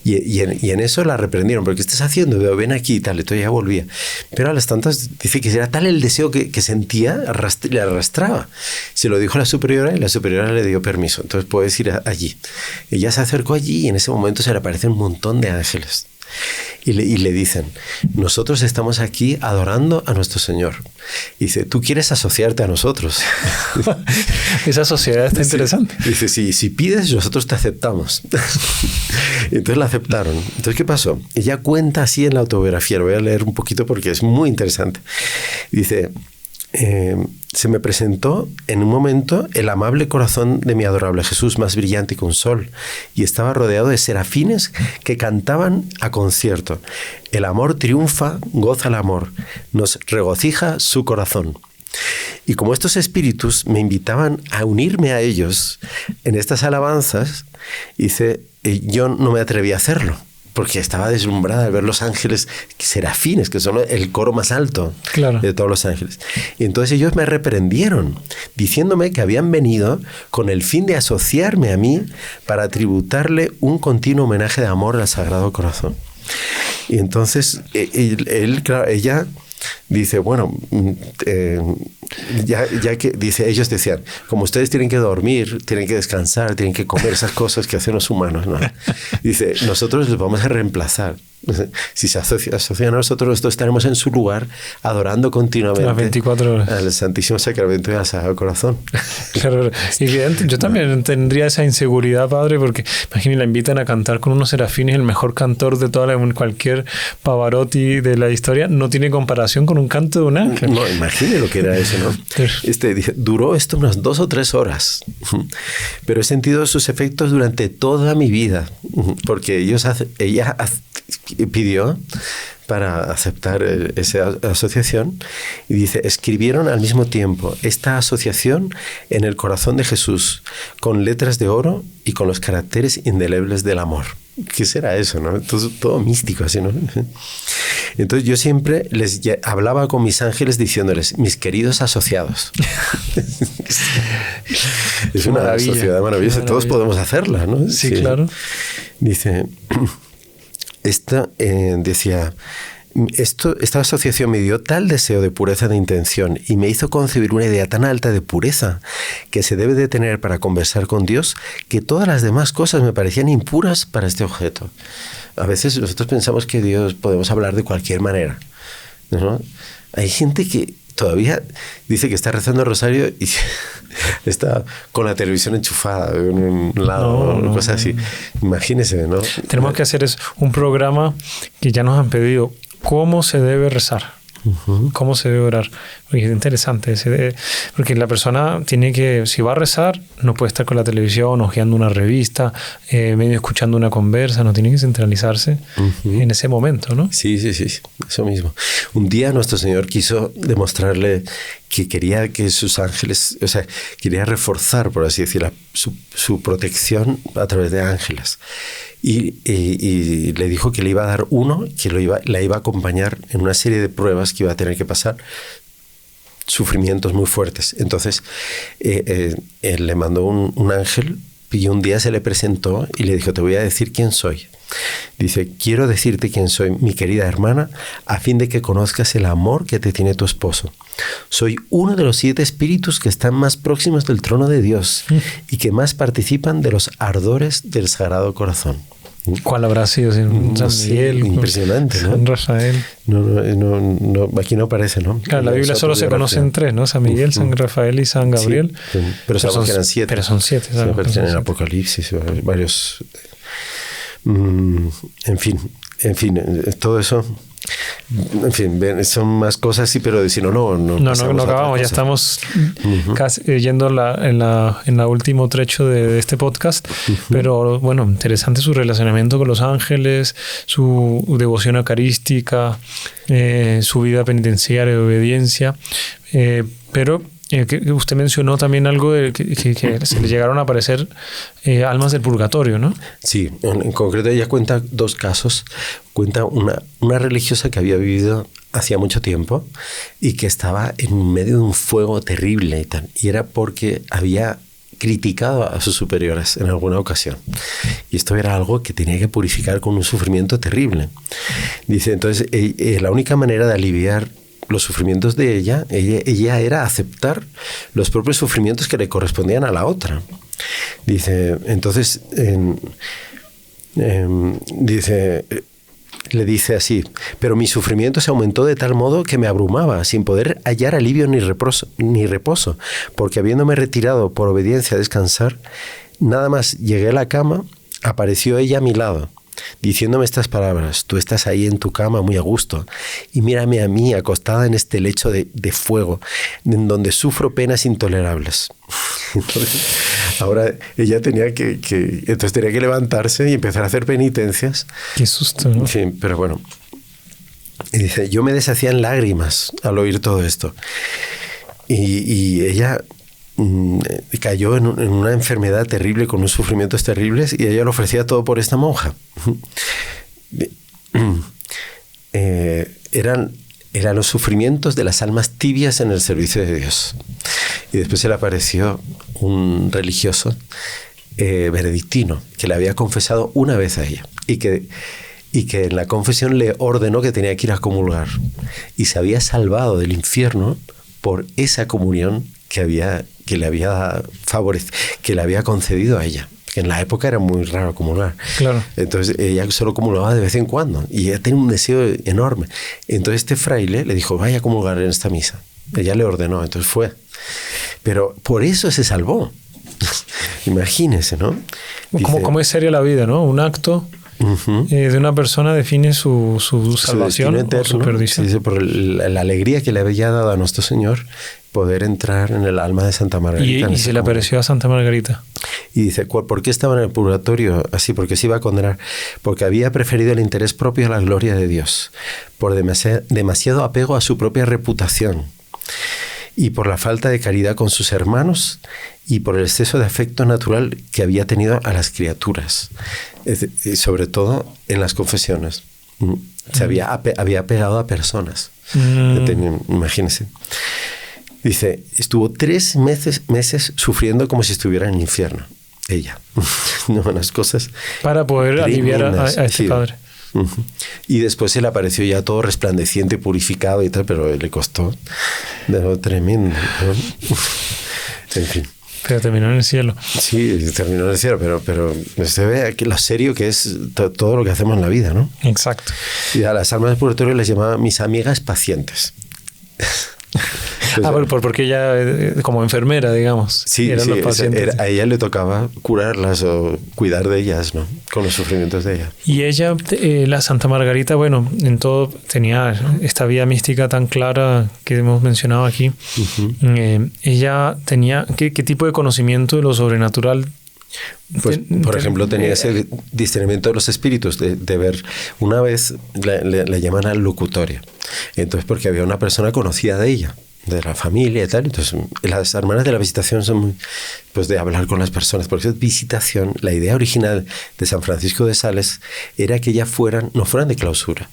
Y en eso la reprendieron, ¿pero qué estás haciendo? Ven aquí y tal. Entonces ya volvía. Pero a las tantas dice que era tal el deseo que sentía, le arrastraba. Se lo dijo a la superiora y la superiora le dio permiso. Entonces puedes ir allí. Ella se acercó allí y en ese momento se le aparecen un montón de ángeles. Y le dicen, nosotros estamos aquí adorando a nuestro Señor. Y dice, ¿tú quieres asociarte a nosotros? Esa sociedad está interesante. Dice, si pides, nosotros te aceptamos. Entonces la aceptaron. Entonces, ¿qué pasó? Ella cuenta así en la autobiografía, lo voy a leer un poquito porque es muy interesante. Dice, se me presentó en un momento el amable corazón de mi adorable Jesús, más brillante que un sol, y estaba rodeado de serafines que cantaban a concierto. El amor triunfa, goza el amor, nos regocija su corazón. Y como estos espíritus me invitaban a unirme a ellos en estas alabanzas, dice, yo no me atreví a hacerlo, porque estaba deslumbrada al ver los ángeles serafines, que son el coro más alto, claro, de todos los ángeles. Y entonces ellos me reprendieron, diciéndome que habían venido con el fin de asociarme a mí para tributarle un continuo homenaje de amor al Sagrado Corazón. Y entonces ella dice, bueno, ya que dice, ellos decían, como ustedes tienen que dormir, tienen que descansar, tienen que comer esas cosas que hacen los humanos, ¿no? Dice, nosotros les vamos a reemplazar. Si se asocian a nosotros estaremos en su lugar adorando continuamente las 24 horas al Santísimo Sacramento y al Sagrado Corazón. Claro, evidente. Yo también tendría esa inseguridad, padre, porque imagínate, la invitan a cantar con unos serafines, el mejor cantor de cualquier Pavarotti de la historia, no tiene comparación con un canto de un ángel. No, imagínate lo que era eso, ¿no? Duró esto unas 2 o 3 horas, pero he sentido sus efectos durante toda mi vida, porque ella pidió para aceptar esa asociación y dice, escribieron al mismo tiempo esta asociación en el corazón de Jesús con letras de oro y con los caracteres indelebles del amor. ¿Qué será eso, no? Todo místico así, ¿no? Entonces yo siempre les hablaba con mis ángeles diciéndoles, mis queridos asociados. Es una maravilla, sociedad maravillosa. Todos podemos hacerla, ¿no? Sí, claro. Dice, decía, esta asociación me dio tal deseo de pureza de intención y me hizo concebir una idea tan alta de pureza que se debe de tener para conversar con Dios, que todas las demás cosas me parecían impuras para este objeto. A veces nosotros pensamos que Dios podemos hablar de cualquier manera, ¿no? Hay gente que todavía dice que está rezando el rosario y está con la televisión enchufada en un lado, cosas así. Imagínese, ¿no? Tenemos que hacer un programa que ya nos han pedido, ¿cómo se debe rezar? ¿Cómo se debe orar? Porque es interesante. Porque la persona tiene que, si va a rezar, no puede estar con la televisión, hojeando una revista, medio escuchando una conversa, no tiene que centralizarse en ese momento, ¿no? Sí, eso mismo. Un día nuestro Señor quiso demostrarle que quería que sus ángeles, o sea, quería reforzar, por así decirlo, su protección a través de ángeles. Y le dijo que le iba a dar uno que la iba a acompañar en una serie de pruebas que iba a tener que pasar, sufrimientos muy fuertes. Entonces, él le mandó un ángel y un día se le presentó y le dijo, te voy a decir quién soy. Dice, quiero decirte quién soy, mi querida hermana, a fin de que conozcas el amor que te tiene tu esposo. Soy uno de los 7 espíritus que están más próximos del trono de Dios y que más participan de los ardores del Sagrado Corazón. ¿Cuál habrá sido? San Miguel, impresionante, ¿no? San Rafael. No, aquí no aparece, ¿no? Claro, la Biblia solo se conocen 3, ¿no? San Miguel, San Rafael y San Gabriel. Sí, pero sabemos que eran 7. Pero son 7. Sí, aparecen en el Apocalipsis, varios... En fin, todo eso... En fin, son más cosas, sí, pero si no acabamos, ya estamos casi yendo en la último trecho de este podcast, pero bueno, interesante su relacionamiento con los ángeles, su devoción eucarística, su vida penitenciaria de obediencia, pero que usted mencionó también algo de que se le llegaron a aparecer almas del purgatorio, ¿no? Sí, en concreto ella cuenta 2 casos. Cuenta una religiosa que había vivido hacía mucho tiempo y que estaba en medio de un fuego terrible y tal. Y era porque había criticado a sus superiores en alguna ocasión. Y esto era algo que tenía que purificar con un sufrimiento terrible. Dice, entonces, la única manera de aliviar los sufrimientos de ella era aceptar los propios sufrimientos que le correspondían a la otra. Dice, entonces, le dice así, pero mi sufrimiento se aumentó de tal modo que me abrumaba, sin poder hallar alivio ni reposo, porque habiéndome retirado por obediencia a descansar, nada más llegué a la cama, apareció ella a mi lado, diciéndome estas palabras, tú estás ahí en tu cama muy a gusto y mírame a mí acostada en este lecho de fuego en donde sufro penas intolerables. Entonces, ahora ella tenía que levantarse y empezar a hacer penitencias. Qué susto, ¿no? Sí, pero bueno. Y dice, yo me deshacía en lágrimas al oír todo esto. Y ella cayó en una enfermedad terrible, con unos sufrimientos terribles, y ella lo ofrecía todo por esta monja. Eran los sufrimientos de las almas tibias en el servicio de Dios. Y después se le apareció un religioso benedictino que le había confesado una vez a ella y que en la confesión le ordenó que tenía que ir a comulgar, y se había salvado del infierno por esa comunión que le había concedido a ella. En la época era muy raro comulgar. Claro. Entonces ella solo comulgaba de vez en cuando y ella tenía un deseo enorme. Entonces este fraile le dijo, vaya a comulgar en esta misa. Ella le ordenó, entonces fue. Pero por eso se salvó. Imagínese, ¿no? Dice, ¿Cómo es seria la vida, ¿no? Un acto de una persona define su salvación eterno, o su perdición. Dice, por la alegría que le había dado a nuestro Señor poder entrar en el alma de Santa Margarita. Y se le apareció a Santa Margarita. Y dice, ¿por qué estaba en el purgatorio así? Porque se iba a condenar. Porque había preferido el interés propio a la gloria de Dios, por demasiado apego a su propia reputación, y por la falta de caridad con sus hermanos, y por el exceso de afecto natural que había tenido a las criaturas, sobre todo en las confesiones. Se había apegado a personas. Imagínense. Dice, estuvo 3 meses sufriendo como si estuviera en el infierno. Ella. Unas cosas para poder aliviar a este padre. Y después se le apareció ya todo resplandeciente, purificado y tal, pero le costó tremendo, ¿no? En fin. Pero terminó en el cielo. Sí, terminó en el cielo, pero se ve aquí lo serio que es todo lo que hacemos en la vida, ¿no? Exacto. Y a las almas del purgatorio les llamaba mis amigas pacientes. Porque ella, como enfermera, digamos, eran los pacientes. A ella le tocaba curarlas o cuidar de ellas, ¿no? Con los sufrimientos de ella. Y ella, la Santa Margarita, bueno, en todo tenía esta vida mística tan clara que hemos mencionado aquí. Ella tenía, ¿qué tipo de conocimiento de lo sobrenatural? Pues, por ejemplo, tenía ese discernimiento de los espíritus, de ver. Una vez le llaman al locutorio. Entonces, porque había una persona conocida de ella, de la familia y tal. Entonces, las hermanas de la visitación son muy, pues, de hablar con las personas. Porque es visitación. La idea original de San Francisco de Sales era que ellas no fueran de clausura.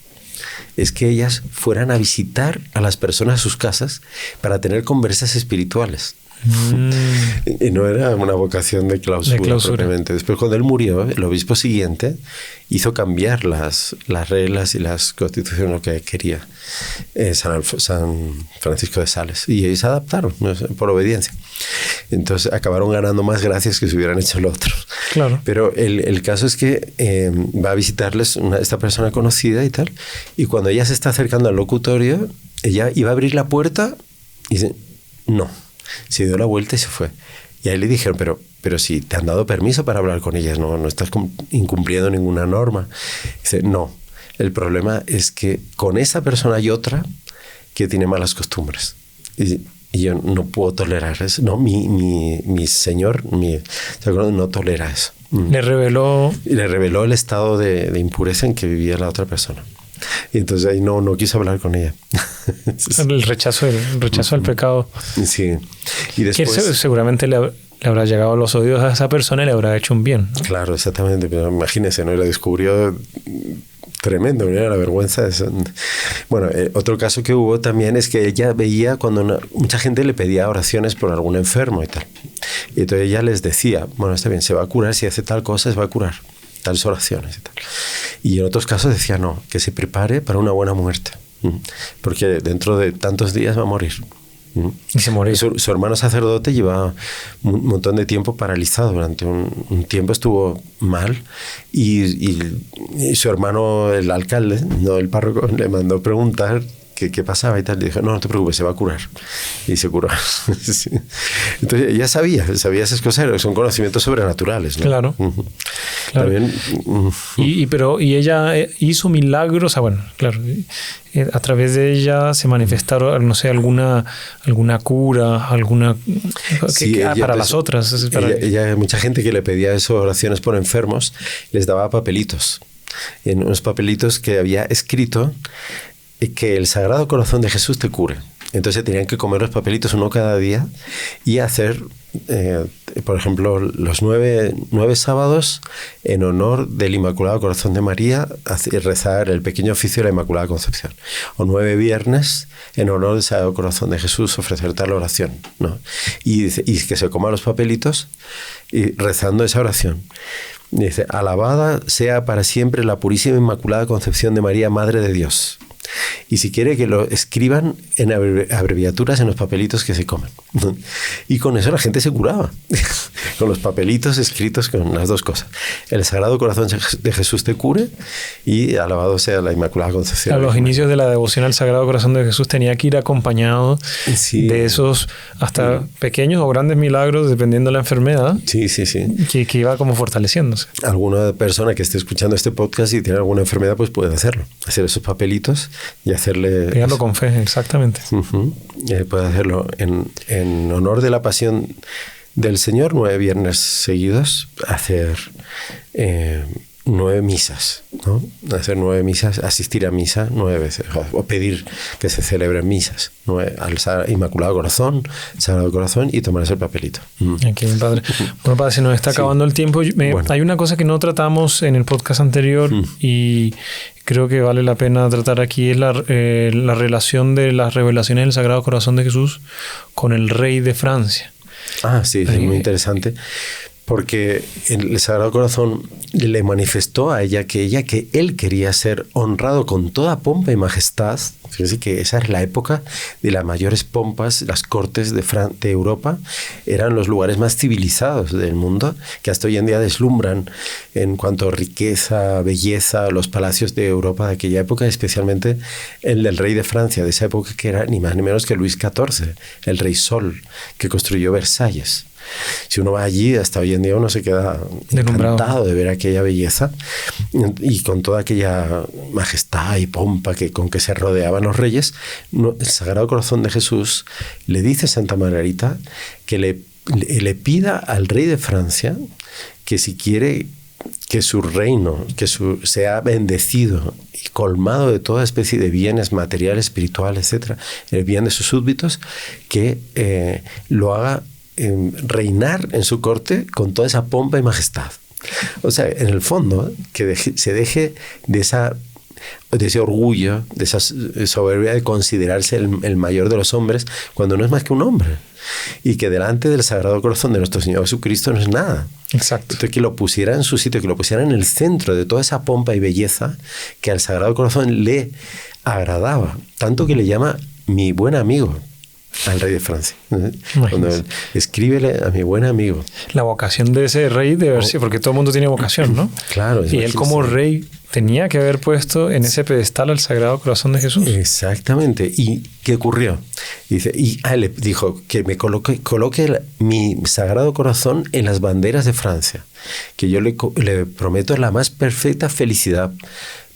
Es que ellas fueran a visitar a las personas a sus casas para tener conversas espirituales. Y no era una vocación de clausura. Propiamente. Después, cuando él murió, el obispo siguiente hizo cambiar las reglas y las constituciones, lo que quería San Francisco de Sales, y ellos se adaptaron, ¿no? Por obediencia. Entonces acabaron ganando más gracias que si hubieran hecho lo otro. Claro. Pero el caso es que va a visitarles esta persona conocida y tal, y cuando ella se está acercando al locutorio, ella iba a abrir la puerta y dice, no. Se dio la vuelta y se fue. Y ahí le dijeron, pero si te han dado permiso para hablar con ellas, no estás incumpliendo ninguna norma. Dice, no, el problema es que con esa persona hay otra que tiene malas costumbres. Y yo no puedo tolerar eso. No, mi señor no tolera eso. Le reveló el estado de impureza en que vivía la otra persona. Y entonces ahí no quiso hablar con ella. El rechazo al pecado. Sí. Y después, que seguramente le habrá llegado a los oídos a esa persona y le habrá hecho un bien, ¿no? Claro, exactamente. Pero imagínese, ¿no? Y la descubrió tremendo, ¿no? La vergüenza de eso. Bueno, otro caso que hubo también es que ella veía cuando mucha gente le pedía oraciones por algún enfermo y tal. Y entonces ella les decía, bueno, está bien, se va a curar, si hace tal cosa, se va a curar. Tales oraciones y tal. Y en otros casos decía no, que se prepare para una buena muerte, porque dentro de tantos días va a morir. Y se murió. Su hermano sacerdote llevaba un montón de tiempo paralizado. Durante un tiempo estuvo mal y su hermano, el alcalde, no el párroco, le mandó preguntar qué pasaba y tal. Y dijo, no te preocupes, se va a curar. Y se curó. Sí. Entonces ella sabía esas cosas, son conocimientos sobrenaturales, ¿no? Claro. Claro. También, y ella hizo milagros, o sea, bueno, claro, a través de ella se manifestaron, no sé, alguna cura, para las otras. Ella, mucha gente que le pedía eso, oraciones por enfermos, les daba papelitos. En unos papelitos que había escrito que el Sagrado Corazón de Jesús te cure. Entonces tenían que comer los papelitos uno cada día y hacer, por ejemplo, los 9 sábados en honor del Inmaculado Corazón de María, rezar el pequeño oficio de la Inmaculada Concepción. O 9 viernes en honor del Sagrado Corazón de Jesús, ofrecer tal oración, ¿no? Y que se coman los papelitos y rezando esa oración. Dice, alabada sea para siempre la purísima Inmaculada Concepción de María, Madre de Dios. Y si quiere que lo escriban en abreviaturas en los papelitos que se comen. Y con eso la gente se curaba. Con los papelitos escritos con las dos cosas. El Sagrado Corazón de Jesús te cure y alabado sea la Inmaculada Concepción. A los inicios de la devoción al Sagrado Corazón de Jesús tenía que ir acompañado de esos hasta pequeños o grandes milagros, dependiendo de la enfermedad. Sí. Que iba como fortaleciéndose. Alguna persona que esté escuchando este podcast y tiene alguna enfermedad, pues puede hacerlo. Hacer esos papelitos y hacerle... Pegarlo con fe, exactamente. Puede hacerlo en honor de la pasión del Señor, 9 viernes seguidos, hacer 9 misas, ¿no? Hacer 9 misas, asistir a misa 9 veces, o pedir que se celebren misas, 9, al Inmaculado Corazón, Sagrado Corazón, y tomarse el papelito. Aquí, padre. Bueno, padre, se nos está acabando el tiempo. Hay una cosa que no tratamos en el podcast anterior y creo que vale la pena tratar aquí, es la relación de las revelaciones del Sagrado Corazón de Jesús con el rey de Francia. Sí, es muy interesante. Porque el Sagrado Corazón le manifestó a ella que él quería ser honrado con toda pompa y majestad. Fíjense que esa es la época de las mayores pompas. Las cortes de Europa eran los lugares más civilizados del mundo, que hasta hoy en día deslumbran en cuanto a riqueza, belleza, los palacios de Europa de aquella época, especialmente el del rey de Francia de esa época, que era ni más ni menos que Luis XIV, el rey Sol, que construyó Versalles. Si uno va allí, hasta hoy en día uno se queda encantado de ver aquella belleza y con toda aquella majestad y pompa con que se rodeaban los reyes. El Sagrado Corazón de Jesús le dice a Santa Margarita que le pida al rey de Francia que si quiere que su reino sea bendecido y colmado de toda especie de bienes materiales, espirituales, etcétera, el bien de sus súbditos, que lo haga reinar en su corte con toda esa pompa y majestad. O sea, en el fondo, que se deje de ese orgullo, de esa soberbia de considerarse el mayor de los hombres, cuando no es más que un hombre. Y que delante del Sagrado Corazón de nuestro Señor Jesucristo no es nada. Exacto. Entonces, que lo pusiera en su sitio, que lo pusiera en el centro de toda esa pompa y belleza que al Sagrado Corazón le agradaba. Tanto que le llama mi buen amigo al rey de Francia. Cuando él, escríbele a mi buen amigo. La vocación de ese rey debe haber sido, porque todo el mundo tiene vocación, ¿no? Claro. Y él como rey tenía que haber puesto en ese pedestal al Sagrado Corazón de Jesús. Exactamente. ¿Y qué ocurrió? Dice, le dijo que me coloque mi Sagrado Corazón en las banderas de Francia, que yo le prometo la más perfecta felicidad,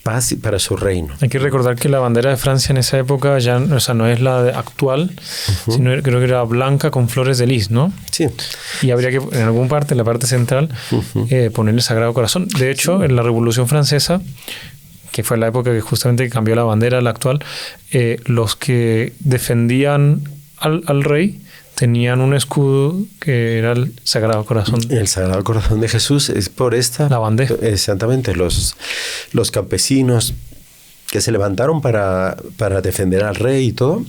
paz para su reino. Hay que recordar que la bandera de Francia en esa época ya, o sea, no es la actual, sino creo que era blanca con flores de lis, ¿no? Sí. Y habría que, en alguna parte, en la parte central, poner el Sagrado Corazón. De hecho, en la Revolución Francesa, que fue la época que justamente cambió la bandera a la actual, los que defendían al rey tenían un escudo que era el Sagrado Corazón. El Sagrado Corazón de Jesús es por esta... La bandera. Exactamente. Los campesinos que se levantaron para defender al rey y todo,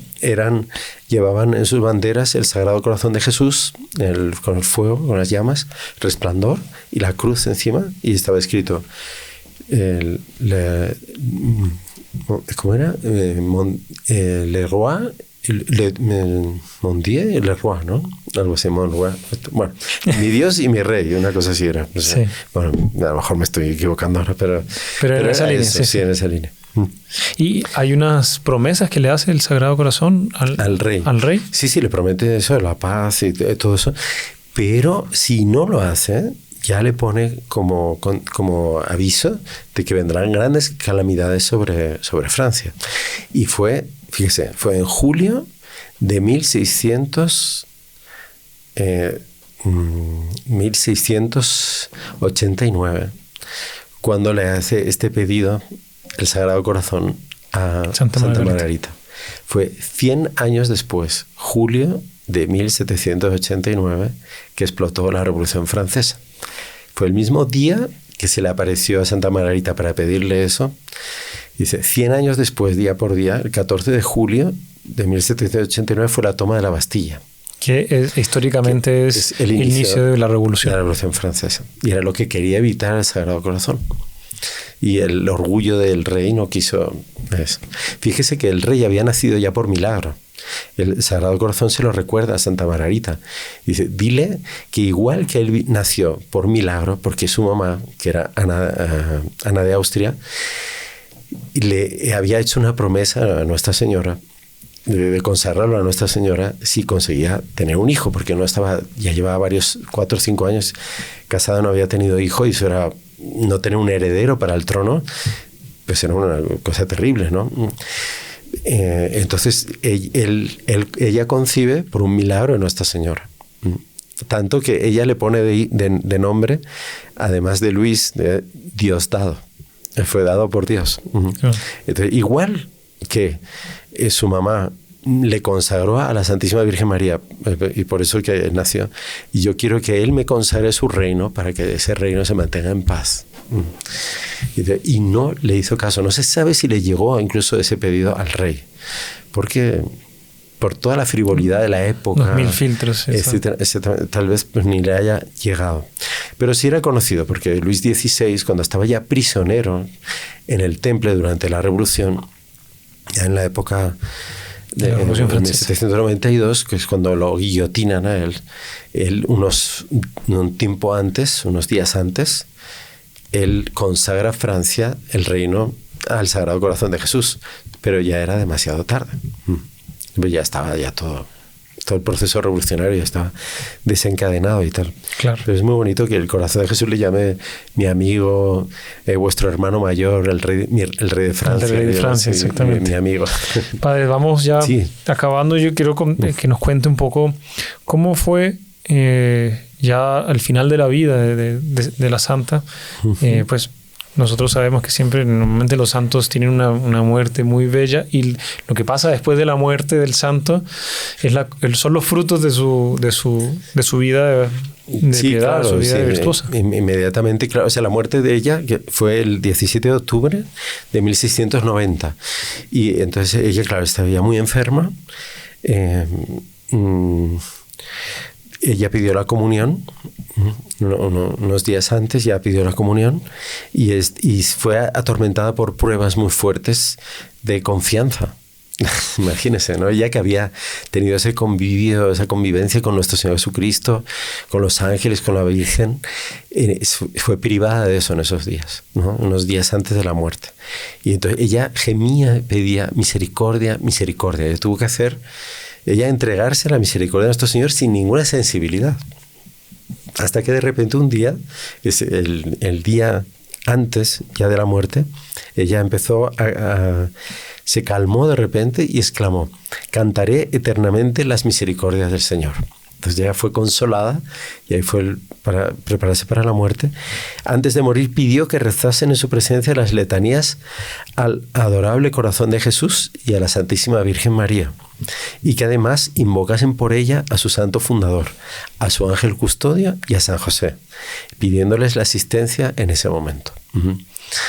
llevaban en sus banderas el Sagrado Corazón de Jesús, con el fuego, con las llamas, resplandor, y la cruz encima, y estaba escrito... ¿cómo era? Le Roi... Mondier y Le Roi, ¿no? Algo así, Monroy. Bueno, mi Dios y mi rey, una cosa así era. O sea, sí. Bueno, a lo mejor me estoy equivocando ahora, pero en esa línea. Eso, sí, en esa línea. Y hay unas promesas que le hace el Sagrado Corazón al rey. ¿Al rey? Sí, le promete eso, la paz y todo eso. Pero si no lo hace, ya le pone como aviso de que vendrán grandes calamidades sobre Francia. Y fue en julio de 1689 cuando le hace este pedido el Sagrado Corazón a Santa Margarita. Fue 100 años después, julio de 1789, que explotó la Revolución Francesa. Fue el mismo día que se le apareció a Santa Margarita para pedirle eso. Dice, 100 años después, día por día, el 14 de julio de 1789 fue la toma de la Bastilla. Que históricamente es el inicio de la Revolución. De la Revolución Francesa. Y era lo que quería evitar el Sagrado Corazón. y el orgullo del rey no quiso eso. Fíjese que el rey había nacido ya por milagro. El Sagrado Corazón se lo recuerda a Santa Margarita. Dice, dile que igual que él nació por milagro, porque su mamá, que era Ana de Austria, le había hecho una promesa a Nuestra Señora de consagrarlo a Nuestra Señora si conseguía tener un hijo, porque ya llevaba 4 o 5 años casada, no había tenido hijo, y eso era no tener un heredero para el trono, pues era una cosa terrible, ¿no? Entonces ella concibe por un milagro de Nuestra Señora, tanto que ella le pone de nombre, además de Luis, de Diosdado. Fue dado por Dios. Entonces, igual que su mamá le consagró a la Santísima Virgen María, y por eso que nació, y yo quiero que él me consagre su reino para que ese reino se mantenga en paz. Y no le hizo caso. No se sabe si le llegó incluso ese pedido al rey, porque por toda la frivolidad de la época, los 1000 filtros, tal vez pues, ni le haya llegado. Pero sí era conocido, porque Luis XVI, cuando estaba ya prisionero en el Temple durante la Revolución, ya en la época de la Revolución Francesa, 1792, que es cuando lo guillotinan a él un tiempo antes, unos días antes, él consagra a Francia el reino al Sagrado Corazón de Jesús, pero ya era demasiado tarde. Ya estaba todo el proceso revolucionario ya estaba desencadenado y tal. Claro. Pero es muy bonito que el Corazón de Jesús le llame mi amigo, vuestro hermano mayor, el rey de Francia. El rey de Francia, exactamente. Mi amigo. Padre, vamos ya acabando. Yo quiero que nos cuente un poco cómo fue ya al final de la vida de la santa. Pues nosotros sabemos que siempre normalmente los santos tienen una muerte muy bella, y lo que pasa después de la muerte del santo son los frutos de su vida de piedad, claro, su vida virtuosa. Inmediatamente, claro. O sea, la muerte de ella que fue el 17 de octubre de 1690. Y entonces ella, claro, estaba ya muy enferma. Ella pidió la comunión, unos días antes ya pidió la comunión, y fue atormentada por pruebas muy fuertes de confianza. Imagínense, ¿no? Ella que había tenido esa convivencia con nuestro Señor Jesucristo, con los ángeles, con la Virgen, fue privada de eso en esos días, ¿no? Unos días antes de la muerte. Y entonces ella gemía, pedía misericordia, misericordia. Ella tuvo que entregarse a la misericordia de nuestro Señor sin ninguna sensibilidad. Hasta que de repente un día, el día antes ya de la muerte, ella empezó se calmó de repente y exclamó: cantaré eternamente las misericordias del Señor. Entonces ya fue consolada, y ahí fue para prepararse para la muerte. Antes de morir pidió que rezasen en su presencia las letanías al adorable corazón de Jesús y a la Santísima Virgen María, y que además invocasen por ella a su santo fundador, a su ángel custodio y a San José, pidiéndoles la asistencia en ese momento.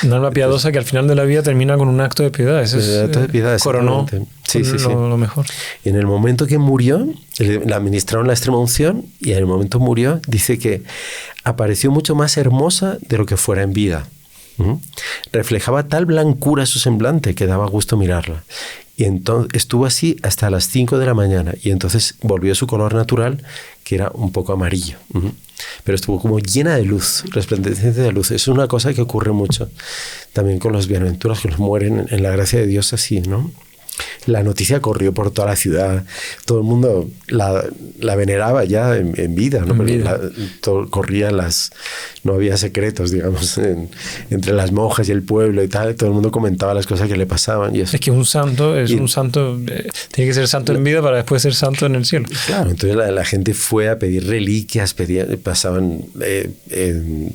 Una alma piadosa que al final de la vida termina con un acto de piedad. Eso es acto de piedad, coronó lo mejor. Y en el momento que murió, le administraron la extrema unción, y en el momento murió, dice que apareció mucho más hermosa de lo que fuera en vida. Reflejaba tal blancura su semblante que daba gusto mirarla. Y entonces estuvo así hasta las 5 de la mañana, y entonces volvió a su color natural, que era un poco amarillo. Pero estuvo como llena de luz, resplandeciente de luz. Es una cosa que ocurre mucho también con los bienaventurados, que los mueren en la gracia de Dios así, ¿no? La noticia corrió por toda la ciudad, todo el mundo la veneraba ya en vida, ¿no? Corrían no había secretos, digamos, entre las monjas y el pueblo y tal. Todo el mundo comentaba las cosas que le pasaban. Y eso. Es que un santo tiene que ser santo en vida para después ser santo en el cielo. Claro, entonces la gente fue a pedir reliquias, pasaban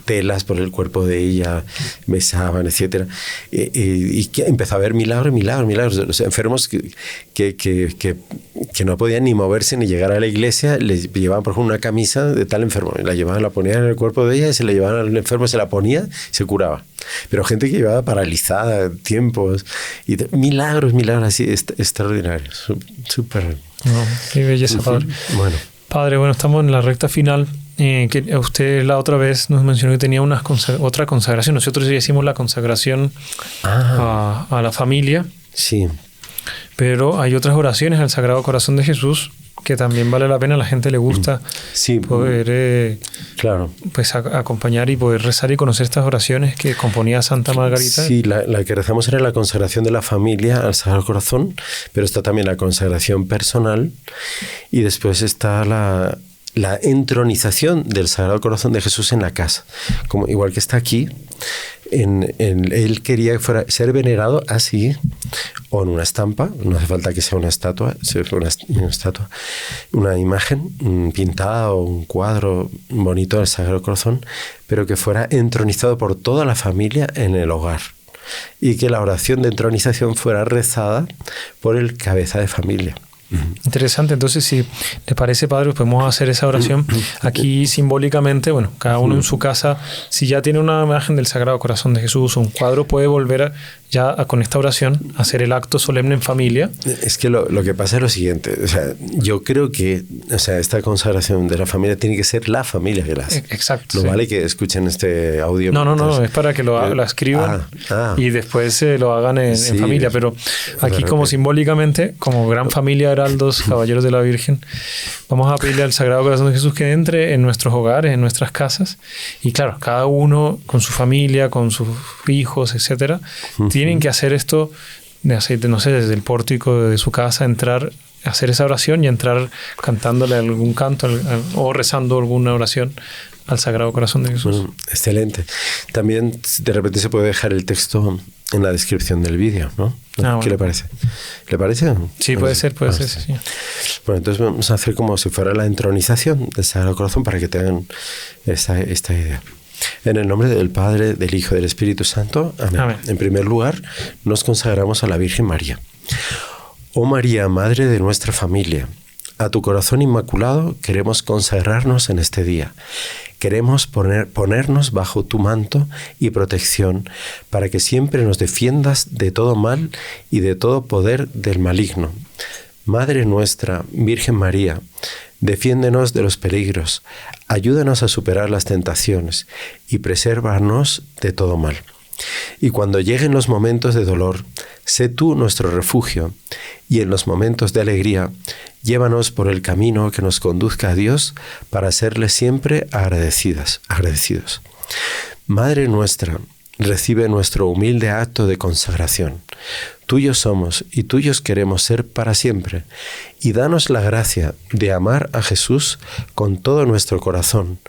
telas por el cuerpo de ella, besaban, etc. Y empezó a haber milagros. Los enfermos que no podían ni moverse ni llegar a la iglesia, les llevaban, por ejemplo, una camisa de tal enfermo, la ponían en el cuerpo de ella, y se la llevaban al enfermo, se la ponía, se curaba. Pero gente que llevaba paralizada tiempos, y milagros así extraordinarios, súper. Qué belleza, Padre. Bueno. Padre, estamos en la recta final. que usted la otra vez nos mencionó que tenía otra consagración. Nosotros ya hicimos la consagración a la familia. Sí. Pero hay otras oraciones al Sagrado Corazón de Jesús que también vale la pena, a la gente le gusta poder pues acompañar y poder rezar y conocer estas oraciones que componía Santa Margarita. Sí, la que rezamos era la consagración de la familia al Sagrado Corazón, pero está también la consagración personal y después está la entronización del Sagrado Corazón de Jesús en la casa. Como, igual que está aquí, él quería que fuera ser venerado así, o en una estampa, no hace falta que sea una estatua, una imagen pintada o un cuadro bonito del Sagrado Corazón, pero que fuera entronizado por toda la familia en el hogar. Y que la oración de entronización fuera rezada por el cabeza de familia. Interesante. Entonces, si le parece, padre, podemos hacer esa oración aquí simbólicamente. Bueno, cada uno en su casa, si ya tiene una imagen del Sagrado Corazón de Jesús o un cuadro, puede volver con esta oración a hacer el acto solemne en familia. Es que lo que pasa es lo siguiente. O sea, yo creo que esta consagración de la familia tiene que ser la familia que la hace. Exacto. No vale que escuchen este audio. No, es para que lo escriban y después lo hagan en familia. Pero aquí, como simbólicamente, como gran familia heraldos, caballeros de la Virgen, vamos a pedirle al Sagrado Corazón de Jesús que entre en nuestros hogares, en nuestras casas. Y claro, cada uno con su familia, con sus hijos, etcétera, tienen que hacer esto, no sé, desde el pórtico de su casa, entrar, hacer esa oración y entrar cantándole algún canto o rezando alguna oración al Sagrado Corazón de Jesús. Bueno, excelente. También de repente se puede dejar el texto en la descripción del vídeo, ¿no? ¿Qué le parece? ¿Le parece? Sí, puede ser, sí. Bueno, entonces vamos a hacer como si fuera la entronización del Sagrado Corazón para que tengan esta idea. En el nombre del Padre, del Hijo y del Espíritu Santo. Amén. En primer lugar, nos consagramos a la Virgen María. Oh María, Madre de nuestra familia, a tu corazón inmaculado queremos consagrarnos en este día. Queremos ponernos bajo tu manto y protección para que siempre nos defiendas de todo mal y de todo poder del maligno. Madre nuestra, Virgen María, defiéndenos de los peligros, ayúdanos a superar las tentaciones y presérvanos de todo mal. Y cuando lleguen los momentos de dolor, sé tú nuestro refugio, y en los momentos de alegría, llévanos por el camino que nos conduzca a Dios para serle siempre agradecidos. Madre nuestra, recibe nuestro humilde acto de consagración. Tuyos somos y tuyos queremos ser para siempre, y danos la gracia de amar a Jesús con todo nuestro corazón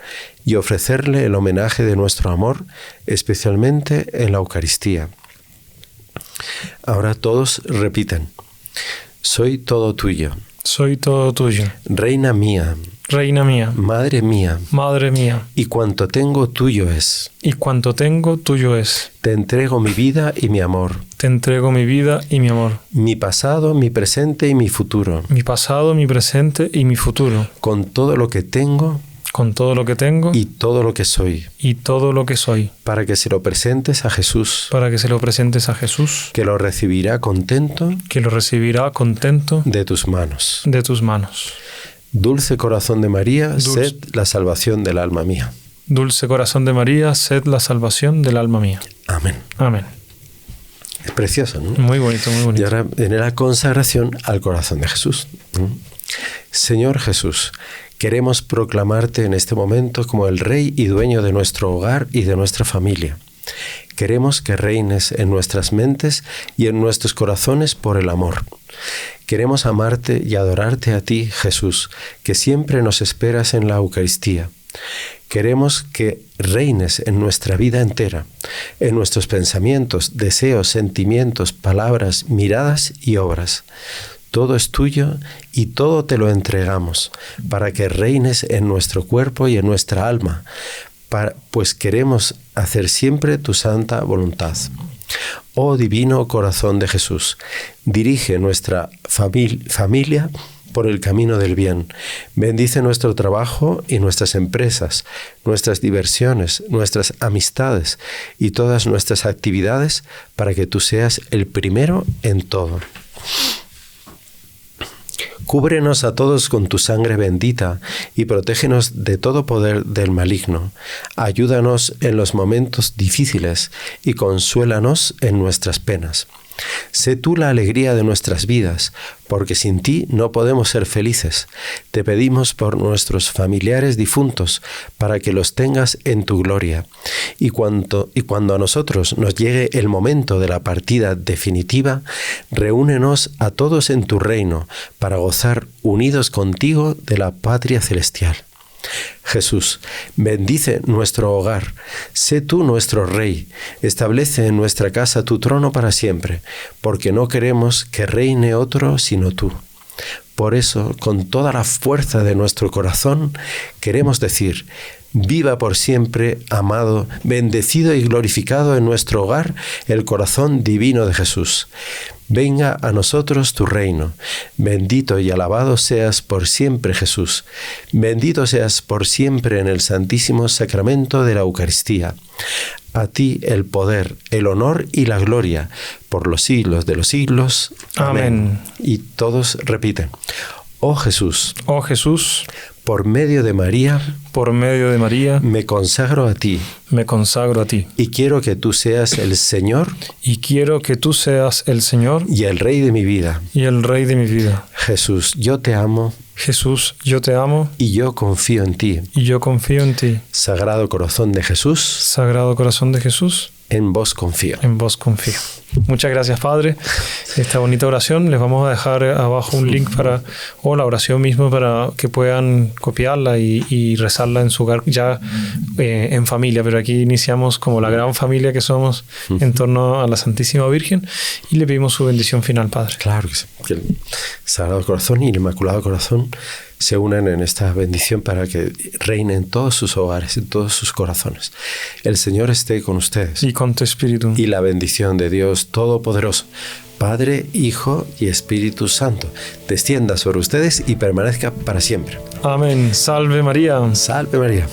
y ofrecerle el homenaje de nuestro amor, especialmente en la Eucaristía. Ahora todos repiten: soy todo tuyo. Soy todo tuyo. Reina mía. Reina mía. Madre mía. Madre mía. Y cuanto tengo tuyo es. Y cuanto tengo tuyo es. Te entrego mi vida y mi amor. Te entrego mi vida y mi amor. Mi pasado, mi presente y mi futuro. Mi pasado, mi presente y mi futuro. Con todo lo que tengo. Con todo lo que tengo. Y todo lo que soy. Y todo lo que soy. Para que se lo presentes a Jesús. Para que se lo presentes a Jesús. Que lo recibirá contento. Que lo recibirá contento. De tus manos. De tus manos. Dulce corazón de María, sed la salvación del alma mía. Dulce corazón de María, sed la salvación del alma mía. Amén. Amén. Es precioso, ¿no? Muy bonito, muy bonito. Y ahora viene la consagración al corazón de Jesús. Señor Jesús, queremos proclamarte en este momento como el Rey y dueño de nuestro hogar y de nuestra familia. Queremos que reines en nuestras mentes y en nuestros corazones por el amor. Queremos amarte y adorarte a ti, Jesús, que siempre nos esperas en la Eucaristía. Queremos que reines en nuestra vida entera, en nuestros pensamientos, deseos, sentimientos, palabras, miradas y obras. Todo es tuyo y todo te lo entregamos, para que reines en nuestro cuerpo y en nuestra alma, pues queremos hacer siempre tu santa voluntad. Oh divino corazón de Jesús, dirige nuestra familia por el camino del bien. Bendice nuestro trabajo y nuestras empresas, nuestras diversiones, nuestras amistades y todas nuestras actividades para que tú seas el primero en todo. Cúbrenos a todos con tu sangre bendita y protégenos de todo poder del maligno. Ayúdanos en los momentos difíciles y consuélanos en nuestras penas. Sé tú la alegría de nuestras vidas, porque sin ti no podemos ser felices. Te pedimos por nuestros familiares difuntos, para que los tengas en tu gloria. Y cuando a nosotros nos llegue el momento de la partida definitiva, reúnenos a todos en tu reino, para gozar unidos contigo de la patria celestial. Jesús, bendice nuestro hogar, sé tú nuestro Rey, establece en nuestra casa tu trono para siempre, porque no queremos que reine otro sino tú. Por eso, con toda la fuerza de nuestro corazón, queremos decir: viva por siempre, amado, bendecido y glorificado en nuestro hogar el corazón divino de Jesús. Venga a nosotros tu reino. Bendito y alabado seas por siempre, Jesús. Bendito seas por siempre en el santísimo sacramento de la Eucaristía. A ti el poder, el honor y la gloria, por los siglos de los siglos. Amén. Y todos repiten: oh Jesús, por medio de María, me consagro a ti, y quiero que tú seas el Señor, y el Rey de mi vida, Jesús, yo te amo, y yo confío en ti, Sagrado Corazón de Jesús, en vos confío. Muchas gracias, Padre. Esta bonita oración, les vamos a dejar abajo un link o la oración mismo para que puedan copiarla y rezarla en su hogar ya en familia. Pero aquí iniciamos como la gran familia que somos en torno a la Santísima Virgen y le pedimos su bendición final, Padre. Claro que sí. Que el Sagrado Corazón y el Inmaculado Corazón se unan en esta bendición para que reine en todos sus hogares, en todos sus corazones. El Señor esté con ustedes. Y con tu espíritu. Y la bendición de Dios Todopoderoso, Padre, Hijo y Espíritu Santo, descienda sobre ustedes y permanezca para siempre. Amén. Salve María. Salve María.